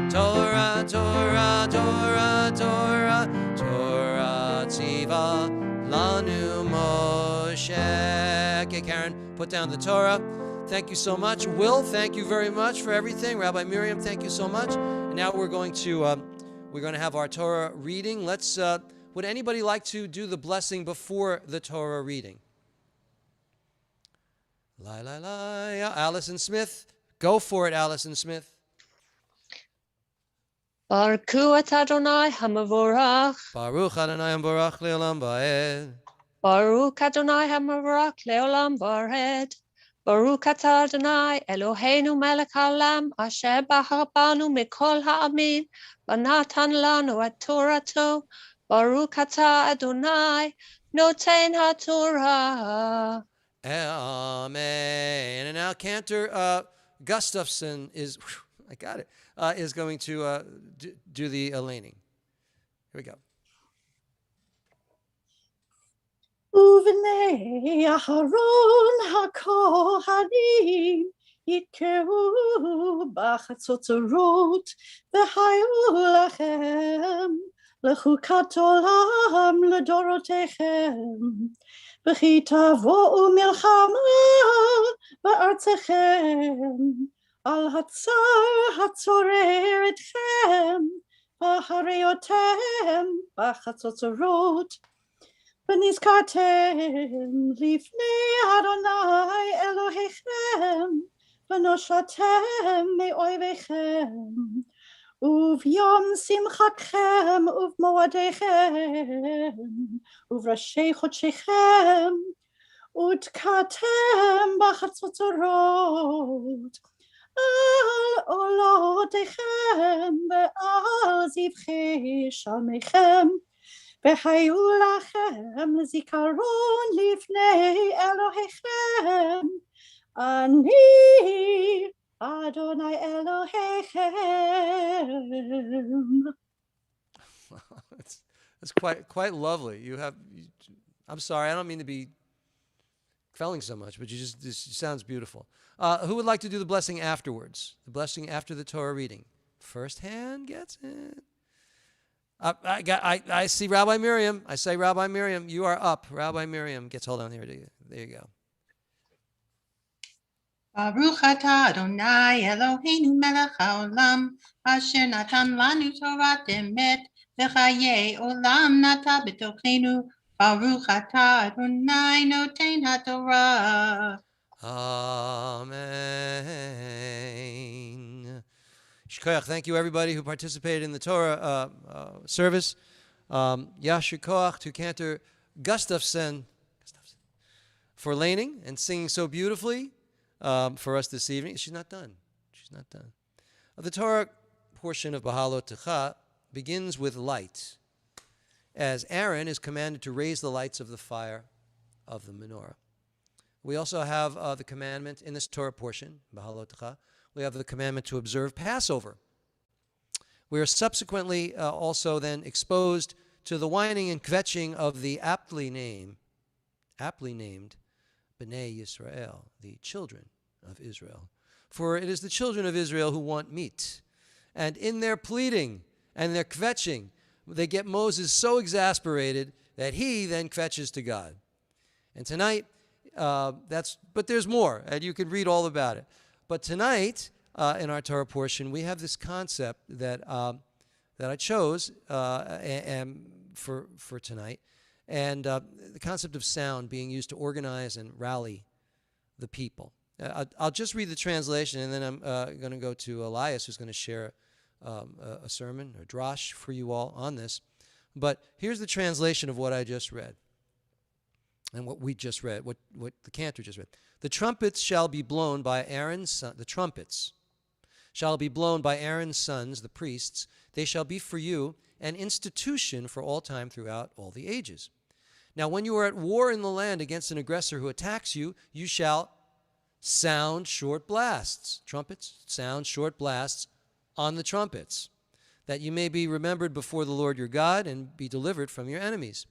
Torah, Torah, Torah, Torah, Torah, Tziva lanu Moshe. Okay, Karen, put down the Torah. Thank you so much. Will, thank you very much for everything. Rabbi Miriam, thank you so much. And now we're going to have our Torah reading. Would anybody like to do the blessing before the Torah reading? Allison Smith. Go for it, Allison Smith. Baruchu et Adonai hamavorach. Baruch Adonai Hamborach Leolam Va'ed. Baruch Adonai hamavorach leolam vared. Baruch atah Adonai Eloheinu melech haolam asher bahar banu mikol ha'amin v'natan lanu et Torato. Baruch atah Adonai noten haTorah. Amen. And now Cantor Gustafson is, I got it. is going to do the laning. Here we go. ובני אהרון הכהנים יתקעו בחצוצרות והיו לכם לחוקת עולם לדורותיכם וכי תבואו מלחמה בארצכם על הצר הצורר אתכם והריותם בחצוצרות ונזכרתם לפני אדוני אלוהיכם ונושעתם מאויביכם וביום שמחתכם ובמועדיכם ובראשי חודשיכם ותקעתם בחצוצרות על עולותיכם ועל זבחי שלמיכם והיו לכם לזיכרון לפני אלוהיכם, אני אדוני אלוהיכם. That's quite lovely. I'm sorry, I don't mean to be quelling so much, but this sounds beautiful. Who would like to do the blessing afterwards? The blessing after the Torah reading. First hand gets it. I see Rabbi Miriam. I say Rabbi Miriam, you are up. Rabbi Miriam gets hold on here. There you go. Baruch atah Adonai Eloheinu melech haolam asher natan lanu Torat emet v'chayei olam nata b'tochenu Baruch atah Adonai noten haTorah. Amen. Shkoyach, thank you everybody who participated in the Torah service. Yashir Koach to Cantor Gustafson for laning and singing so beautifully for us this evening. She's not done. The Torah portion of Bahalot Techa begins with light, as Aaron is commanded to raise the lights of the fire of the menorah. We also have the commandment in this Torah portion, Bahalot Techa, we have the commandment to observe Passover. We are subsequently also then exposed to the whining and kvetching of the aptly named Bnei Yisrael, the children of Israel. For it is the children of Israel who want meat. And in their pleading and their kvetching, they get Moses so exasperated that he then kvetches to God. And tonight, but there's more, and you can read all about it. But tonight, in our Torah portion, we have this concept that I chose for tonight, and the concept of sound being used to organize and rally the people. I'll just read the translation, and then I'm going to go to Elias, who's going to share a sermon or drash for you all on this. But here's the translation of what I just read, and what we just read, what the cantor just read. The trumpets shall be blown by Aaron's son. The trumpets shall be blown by Aaron's sons, the priests. They shall be for you an institution for all time throughout all the ages. Now, when you are at war in the land against an aggressor who attacks you, you shall sound short blasts. Trumpets, sound short blasts on the trumpets, that you may be remembered before the Lord your God and be delivered from your enemies.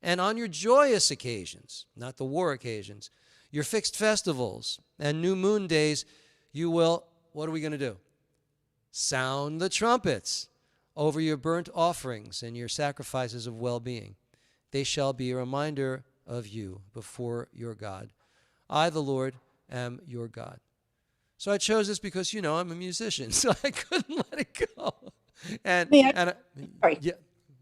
And on your joyous occasions, not the war occasions, your fixed festivals and new moon days, you will, what are we going to do? Sound the trumpets over your burnt offerings and your sacrifices of well-being. They shall be a reminder of you before your God. I, the Lord, am your God. So I chose this because, I'm a musician, so I couldn't let it go. Sorry. Yeah,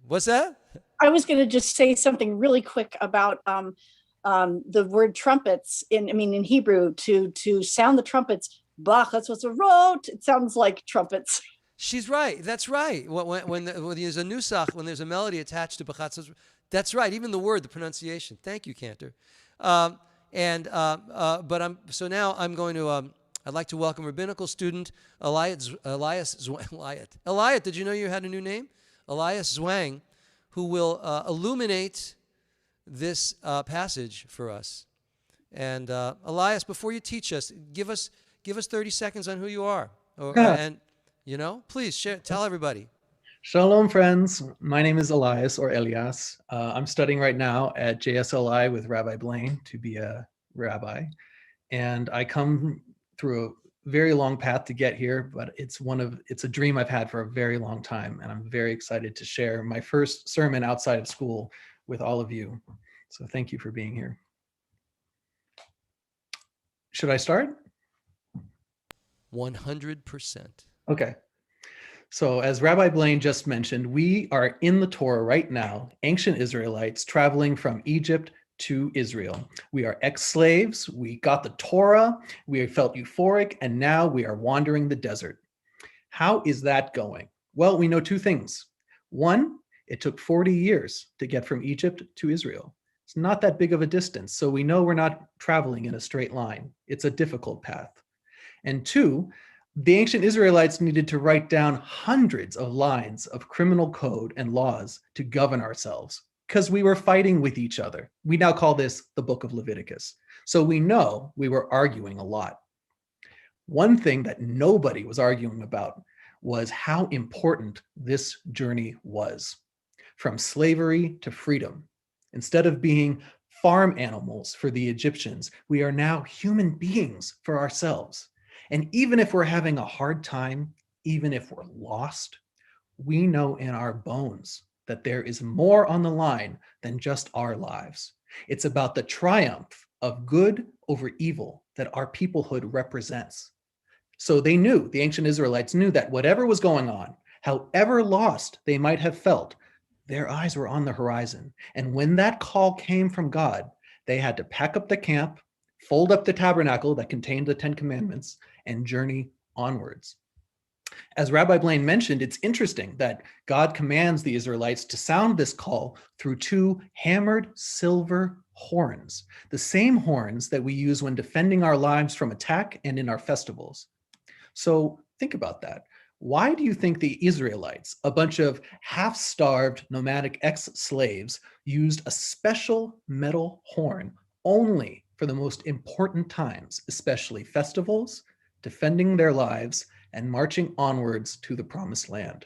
what's that? I was going to just say something really quick about the word trumpets in Hebrew to sound the trumpets. Bach, that's what's wrote. It sounds like trumpets. She's right. That's right. When there's a nusach, when there's a melody attached to bachat, that's right. Even the word, the pronunciation. Thank you, Cantor. But now I'm going to. I'd like to welcome rabbinical student Elias Zwang. Elias, did you know you had a new name? Elias Zwang, who will illuminate this passage for us. And Elias, before you teach us, give us 30 seconds on who you are, and You know, please share, tell everybody. Shalom, friends. My name is Elias or Elias. I'm studying right now at JSLI with Rabbi Blane to be a rabbi. And I come through a very long path to get here, but it's a dream I've had for a very long time. And I'm very excited to share my first sermon outside of school with all of you. So thank you for being here. Should I start? 100%. Okay. So as Rabbi Blane just mentioned, we are in the Torah right now, ancient Israelites traveling from Egypt to Israel. We are ex-slaves, we got the Torah, we felt euphoric, and now we are wandering the desert. How is that going? Well, we know two things. One, it took 40 years to get from Egypt to Israel. It's not that big of a distance, so we know we're not traveling in a straight line. It's a difficult path. And two, the ancient Israelites needed to write down hundreds of lines of criminal code and laws to govern ourselves because we were fighting with each other. We now call this the Book of Leviticus. So we know we were arguing a lot. One thing that nobody was arguing about was how important this journey was. From slavery to freedom. Instead of being farm animals for the Egyptians, we are now human beings for ourselves. And even if we're having a hard time, even if we're lost, we know in our bones that there is more on the line than just our lives. It's about the triumph of good over evil that our peoplehood represents. So they knew, the ancient Israelites knew that whatever was going on, however lost they might have felt, their eyes were on the horizon. And when that call came from God, they had to pack up the camp, fold up the tabernacle that contained the 10 Commandments, and journey onwards. As Rabbi Blane mentioned, it's interesting that God commands the Israelites to sound this call through two hammered silver horns, the same horns that we use when defending our lives from attack and in our festivals. So think about that. Why do you think the Israelites, a bunch of half-starved nomadic ex-slaves, used a special metal horn only for the most important times, especially festivals, defending their lives, and marching onwards to the promised land?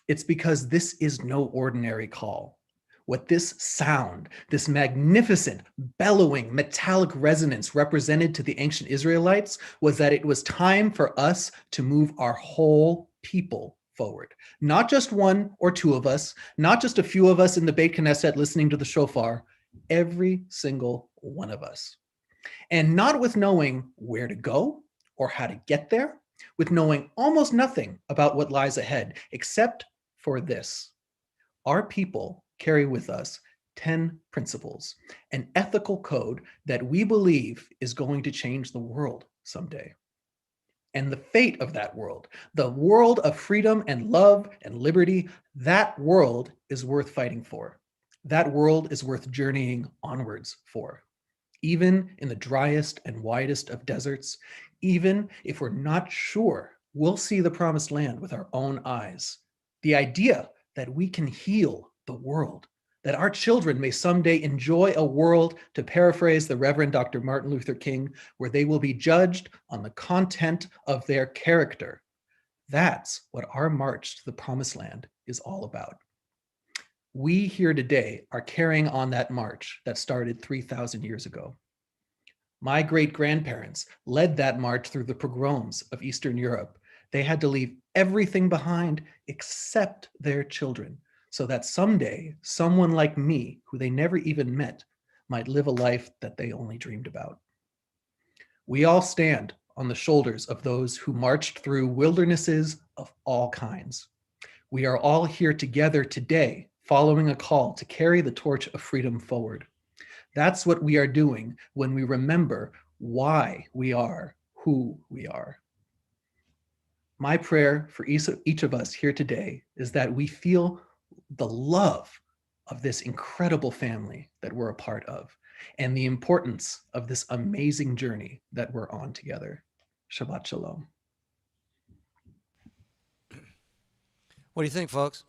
It's because this is no ordinary call. What this sound, this magnificent, bellowing, metallic resonance represented to the ancient Israelites was that it was time for us to move our whole people forward. Not just one or two of us, not just a few of us in the Beit Knesset listening to the shofar, every single one of us. And not with knowing where to go or how to get there, with knowing almost nothing about what lies ahead, except for this. Our people carry with us 10 principles, an ethical code that we believe is going to change the world someday. And the fate of that world, the world of freedom and love and liberty, that world is worth fighting for. That world is worth journeying onwards for. Even in the driest and widest of deserts, even if we're not sure we'll see the promised land with our own eyes. The idea that we can heal the world, that our children may someday enjoy a world, to paraphrase the Reverend Dr. Martin Luther King, where they will be judged on the content of their character. That's what our march to the promised land is all about. We here today are carrying on that march that started 3,000 years ago. My great-grandparents led that march through the pogroms of Eastern Europe. They had to leave everything behind except their children, so that someday someone like me, who they never even met, might live a life that they only dreamed about. We all stand on the shoulders of those who marched through wildernesses of all kinds. We are all here together today, following a call to carry the torch of freedom forward. That's what we are doing when we remember why we are who we are. My prayer for each of us here today is that we feel the love of this incredible family that we're a part of, and the importance of this amazing journey that we're on together. Shabbat Shalom. What do you think, folks?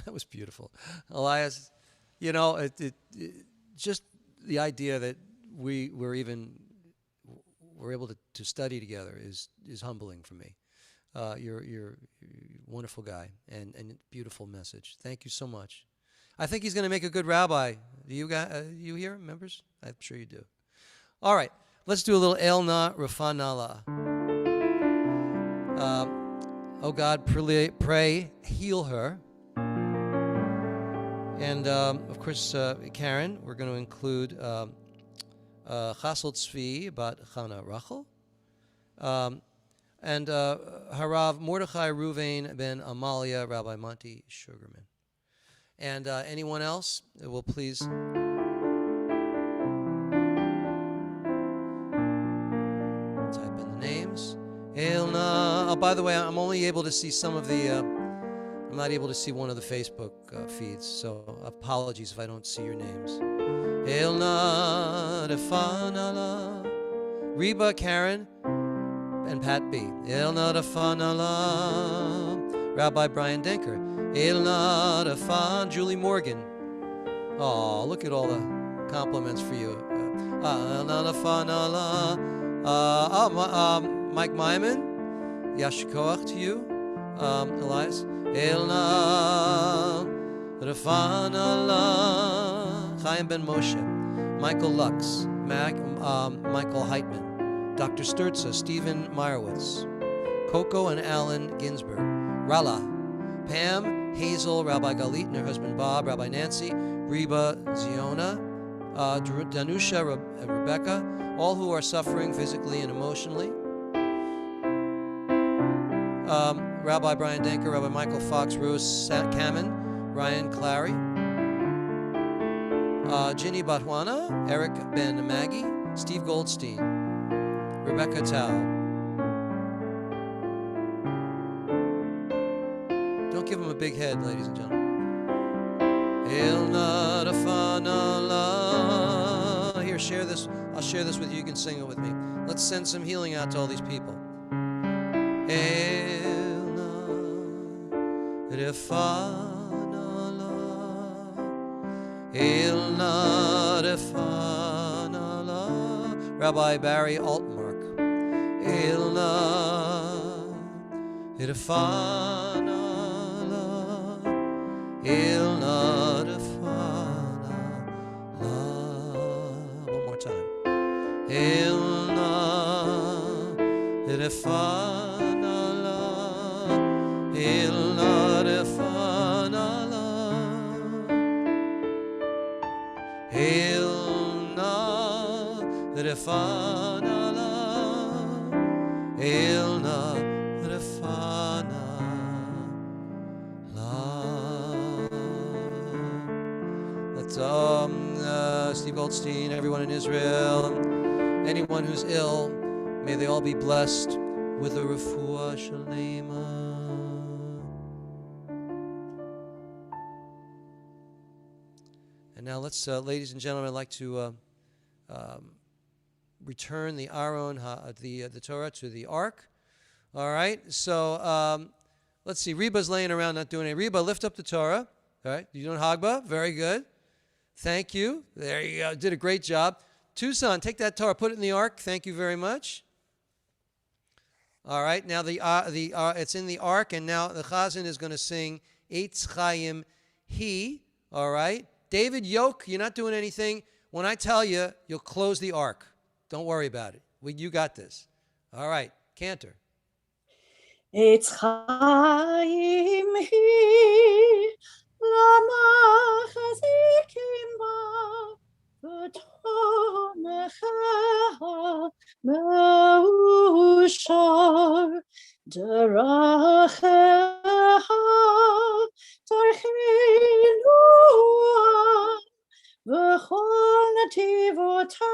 That was beautiful. Elias, you know, just the idea that we're we're able to study together is humbling for me. You're a wonderful guy and beautiful message. Thank you so much. I think he's going to make a good rabbi. Do you guys, you here, members? I'm sure you do. All right, let's do a little El Na Rafa Nala. Oh God, pray, heal her. And of course, Karen, we're going to include Chasel Tzvi Bat Chana Rachel. And Harav Mordechai Ruvain ben Amalia, Rabbi Monty Sugarman. And anyone else will please type in the names. Oh, by the way, I'm only able to see some of the, I'm not able to see one of the Facebook feeds, so apologies if I don't see your names. Elna Defanala, Reba, Karen, and Pat B. Elna Defanala, Rabbi Brian Denker. Elna Defan, Julie Morgan. Oh, look at all the compliments for you. Elna Defanala, Mike Myman, Yashikoach to you, Elias. Elna Defanala, Chaim Ben Moshe, Michael Lux, Michael Heitman, Dr. Sturza, Stephen Meyerowitz, Coco and Alan Ginsberg, Rala, Pam, Hazel, Rabbi Galit and her husband Bob, Rabbi Nancy, Reba, Ziona, Danusha, and Rebecca, all who are suffering physically and emotionally. Rabbi Brian Denker, Rabbi Michael Fox, Rose Kamen, Ryan Clary, Ginny Batwana, Eric Ben Maggie, Steve Goldstein, Rebecca Tao. Don't give him a big head, ladies and gentlemen. Here, share this. I'll share this with you. You can sing it with me. Let's send some healing out to all these people. Rabbi Barry Altmark. One more time. That's Steve Goldstein, everyone in Israel, anyone who's ill, may they all be blessed with a refuah shalema. And now let's, ladies and gentlemen, I'd like to return the Aron, the Torah to the Ark. All right, so let's see. Reba's laying around not doing it. Reba, lift up the Torah. All right, you doing Hagba? Very good. Thank you. There you go. Did a great job. Tucson, take that Torah, put it in the Ark. Thank you very much. All right, now it's in the Ark, and now the Chazan is going to sing Eitz Chaim He. All right, David Yoke, you're not doing anything. When I tell you, you'll close the Ark. Don't worry about it. You got this. All right, Cantor. Eitz Chaim He Lama Chazikim Ba V'tonecha Meushar Derachecha Tarchinu V'chol nativotecha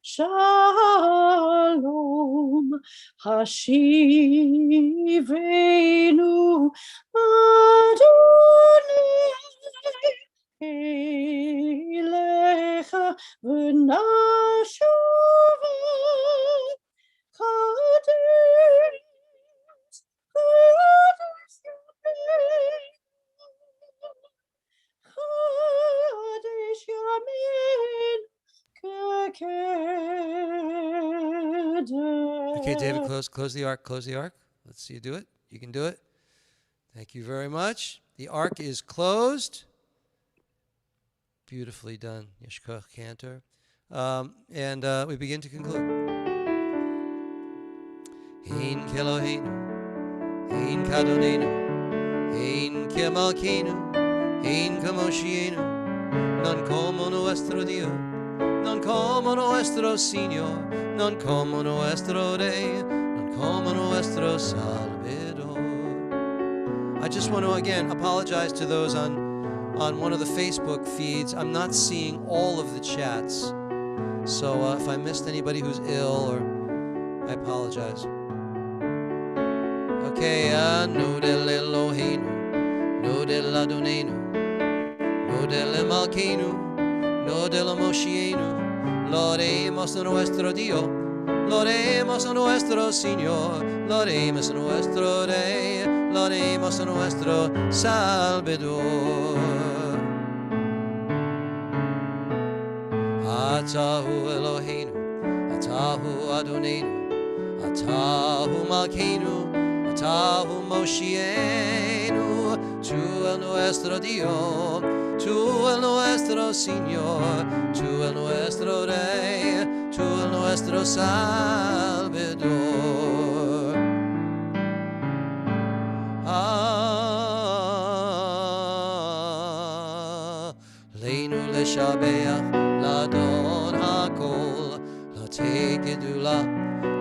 Shalom Hashivenu Adonai Elecha V'nashuva Kadesh Kadesh Yamin Kadesh Yamin Okay, David, close the ark. Close the ark. Let's see you do it. You can do it. Thank you very much. The ark is closed. Beautifully done, Yeshkoch Cantor. And we begin to conclude. Ein Keloheinu, Ein Kadonenu, Ein Kemalkeinu, Ein Kamoshienu, non como nuestro Dios, non como nuestro Señor, non como nuestro Rey, non como nuestro Salvador. I just want to again apologize to those on one of the Facebook feeds. I'm not seeing all of the chats, so if I missed anybody who's ill, or I apologize. Okay, Nodel Eloheinu, Nodel Adonenu, Nodel Malkeinu, Nodel Moshienu, Loremos a nuestro Dios, Loremos a nuestro Señor, Loremos a nuestro Rey, Loremos a nuestro Salvador. Atahu Eloheinu, Atahu Adonenu, Atahu Malkeinu, Atahu Moshienu, Tu el nuestro Dios, Tu el nuestro Señor, Tu el nuestro Rey, Tu el nuestro Salvador. Leinu leshabeach ladon hakol, lategedula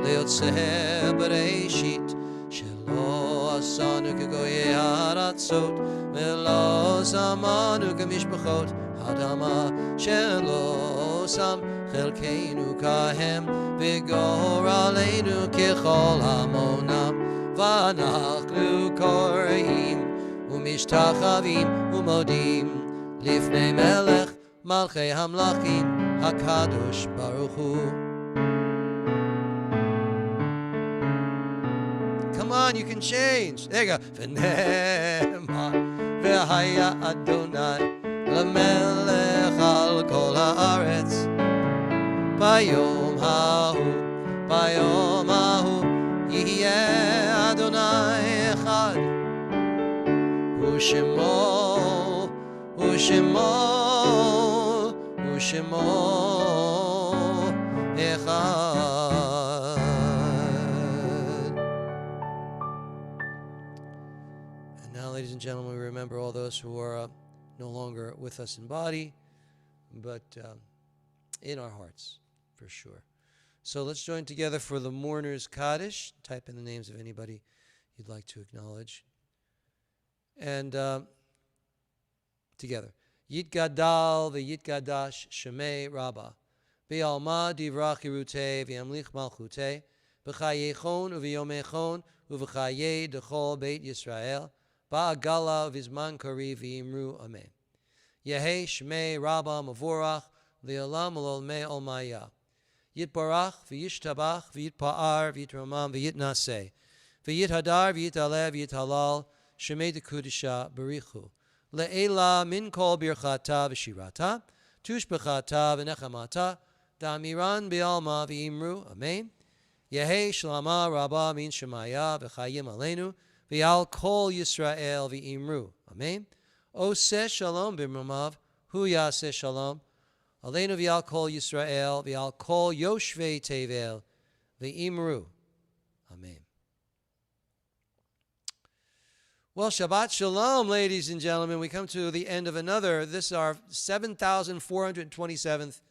leotzeh bereshit. Asanu kegoye haratzot, velo samanu kemishpachot hadama, shelo sam chelkeinu kahem, vigor aleinu kechol hamonam, vanachnu koreim, umishtachavim umodim, lifnei melech malchei hamlachim, hakadosh baruch hu. Come on, you can change. There you go. V'nema v'haya Adonai l'melech al kol haaretz. Bayom hahu yihyeh Adonai echad. U'shemo echad. Ladies and gentlemen, we remember all those who are no longer with us in body, but in our hearts, for sure. So let's join together for the Mourners Kaddish. Type in the names of anybody you'd like to acknowledge. And together. Yitgadal v'yitgadash Shemei Rabba. Be'alma divrach irute v'yamlich malchute. B'chayechon u'v'yomechon u'v'chayei dechol Beit Yisrael. Ba'agala v'izman kari v'imru amen. Yehei Shmei Rabba Mavorach v'olam l'olmei olmaya. Yitbarach v'yishtabach v'yitpa'ar v'yitramam v'yitnaseh. V'yithadar v'yitaleh v'yithalal Shmei dekudisha barichu. Le'ela min kol birchata v'shirata. Tushbechata v'nechamata. Da'amiran b'alma v'imru amen. Yehei Shlama Rabba min Shemaya v'chayim aleinu. V'al kol Yisrael v'imru. Amen. Oseh shalom b'mamav, hu yaseh shalom. Aleinu v'al kol Yisrael, v'al kol yoshvei tevel, v'imru. Amen. Well, Shabbat shalom, ladies and gentlemen. We come to the end of another. This is our 7,427th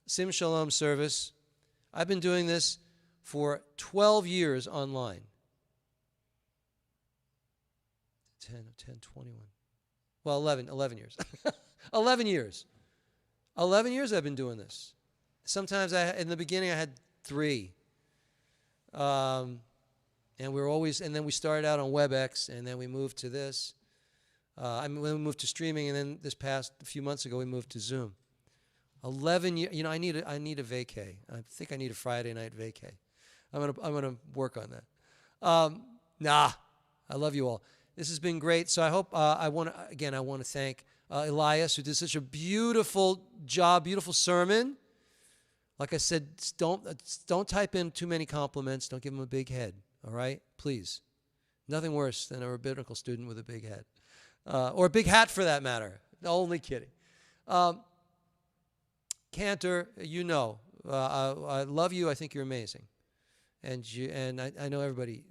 Sim Shalom service. I've been doing this for 12 years online. 10, 21. Well, 11 years. 11 years. 11 years I've been doing this. Sometimes in the beginning I had 3. And then we started out on WebEx, and then we moved to this. Then we moved to streaming, and then a few months ago, we moved to Zoom. 11 years. I need a vacay. I think I need a Friday night vacay. I'm gonna work on that. I love you all. This has been great. So I hope I want to thank Elias, who did such a beautiful job, beautiful sermon. Like I said, don't type in too many compliments. Don't give them a big head. All right, please. Nothing worse than a rabbinical student with a big head, or a big hat for that matter. Only kidding. Cantor, you know, I love you. I think you're amazing, and I know everybody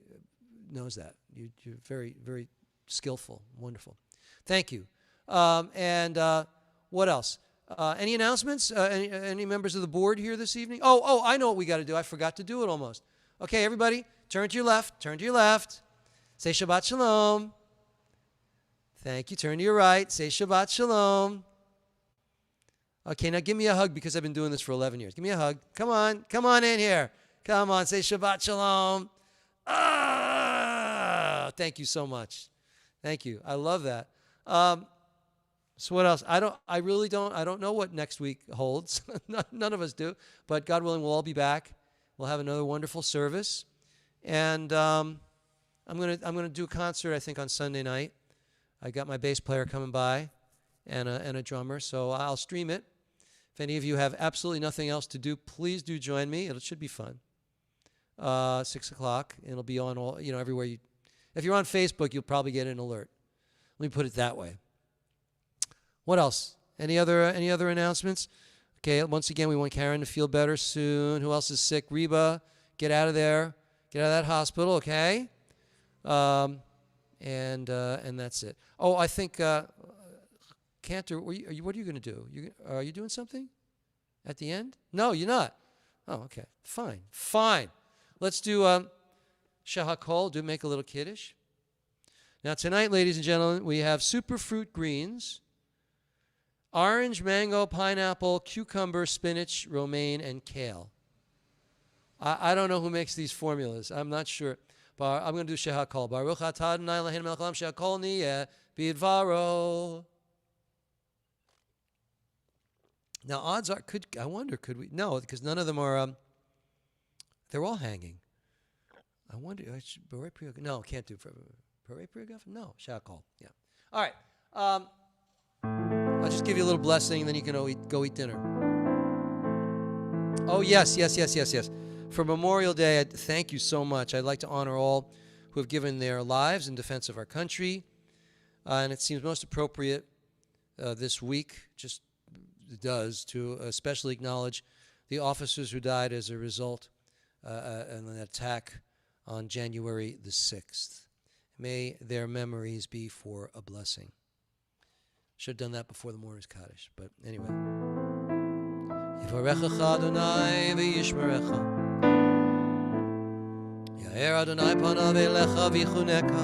knows that. You're very, very skillful, wonderful. Thank you. And what else? Any announcements? Any members of the board here this evening? Oh, I know what we got to do. I forgot to do it almost. Okay, everybody, turn to your left. Turn to your left. Say Shabbat Shalom. Thank you. Turn to your right. Say Shabbat Shalom. Okay, now give me a hug because I've been doing this for 11 years. Give me a hug. Come on in here. Come on, say Shabbat Shalom. Thank you so much. Thank you. I love that. So what else? I don't know what next week holds. None of us do. But God willing, we'll all be back. We'll have another wonderful service. And I'm gonna do a concert, I think, on Sunday night. I got my bass player coming by and a drummer, so I'll stream it. If any of you have absolutely nothing else to do, please do join me. It should be fun. 6 o'clock. It'll be on all, everywhere. If you're on Facebook, you'll probably get an alert. Let me put it that way. What else? Any other announcements? Okay, once again, we want Karen to feel better soon. Who else is sick? Reba, get out of there. Get out of that hospital, okay? And that's it. Oh, I think Cantor, what are you going to do? Are you doing something at the end? No, you're not. Oh, okay. Fine. Let's do Shahakol. Make a little kiddush. Now tonight, ladies and gentlemen, we have superfruit greens, orange, mango, pineapple, cucumber, spinach, romaine, and kale. I don't know who makes these formulas. I'm not sure. But I'm going to do Shehakol. Baruch atah Adonai Eloheinu melech haolam shehakol niyeh bidvaro. Now, odds are, could we? No, because none of them are, they're all hanging. I wonder, no, can't do Parei Priyagaf? No, Shehakol. Yeah. All right. I'll just give you a little blessing, and then you can go eat dinner. Oh, yes. For Memorial Day, thank you so much. I'd like to honor all who have given their lives in defense of our country. And it seems most appropriate this week, just does, to especially acknowledge the officers who died as a result of an attack on January the 6th. May their memories be for a blessing. Should have done that before the Mourner's Kaddish, but anyway. Yivarechecha Adonai v'yishmerecha. Ya'er Adonai panav elecha v'yichuneka.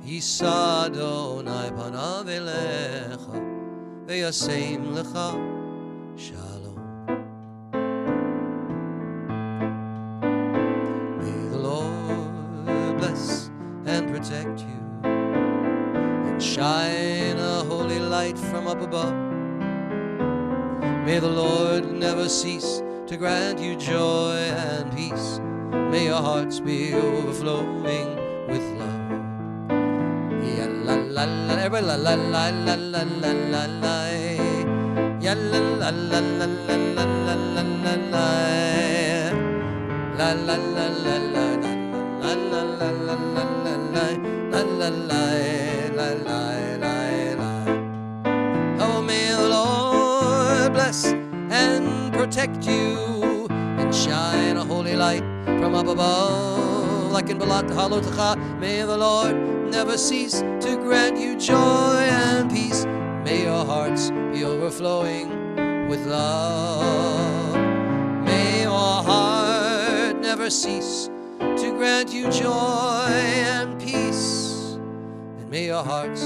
Yisa Adonai panav elecha v'yasem lecha shalom. May the Lord bless and protect you, shine a holy light from up above. May the Lord never cease to grant you joy and peace. May your hearts be overflowing with love. Ya la la la, everybody la la la la la la la la. Ya la la la la la la la la la la. La la la la la la la la la la la la la. Oh, may the Lord bless and protect you and shine a holy light from up above. Like in Balat Halotacha, may the Lord never cease to grant you joy and peace. May your hearts be overflowing with love. May your heart never cease to grant you joy and peace. And may your hearts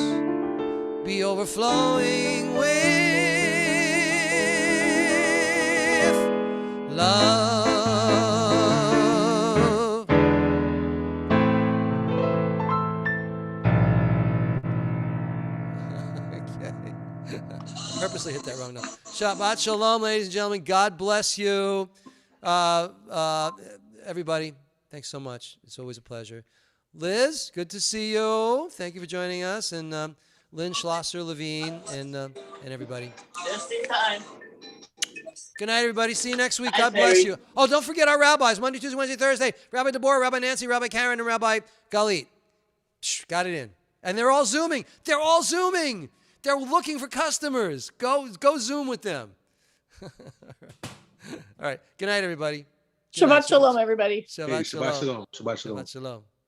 be overflowing with love. Okay. Purposely hit that wrong note. Shabbat Shalom, ladies and gentlemen. God bless you. Everybody, thanks so much. It's always a pleasure. Liz, good to see you. Thank you for joining us. And Lynn Schlosser, Levine, and everybody. Just in time. Good night, everybody. See you next week. Bye, God bless Terry. you. Oh, don't forget our rabbis. Monday, Tuesday, Wednesday, Thursday. Rabbi Deborah, Rabbi Nancy, Rabbi Karen, and Rabbi Galit. Got it in. And they're all Zooming. They're all Zooming. They're looking for customers. Go Zoom with them. All right. Good night, everybody. Good night. Shabbat shalom, everybody. Shabbat Hey, shalom. Shabbat shalom. Shabbat shalom. Shabbat shalom.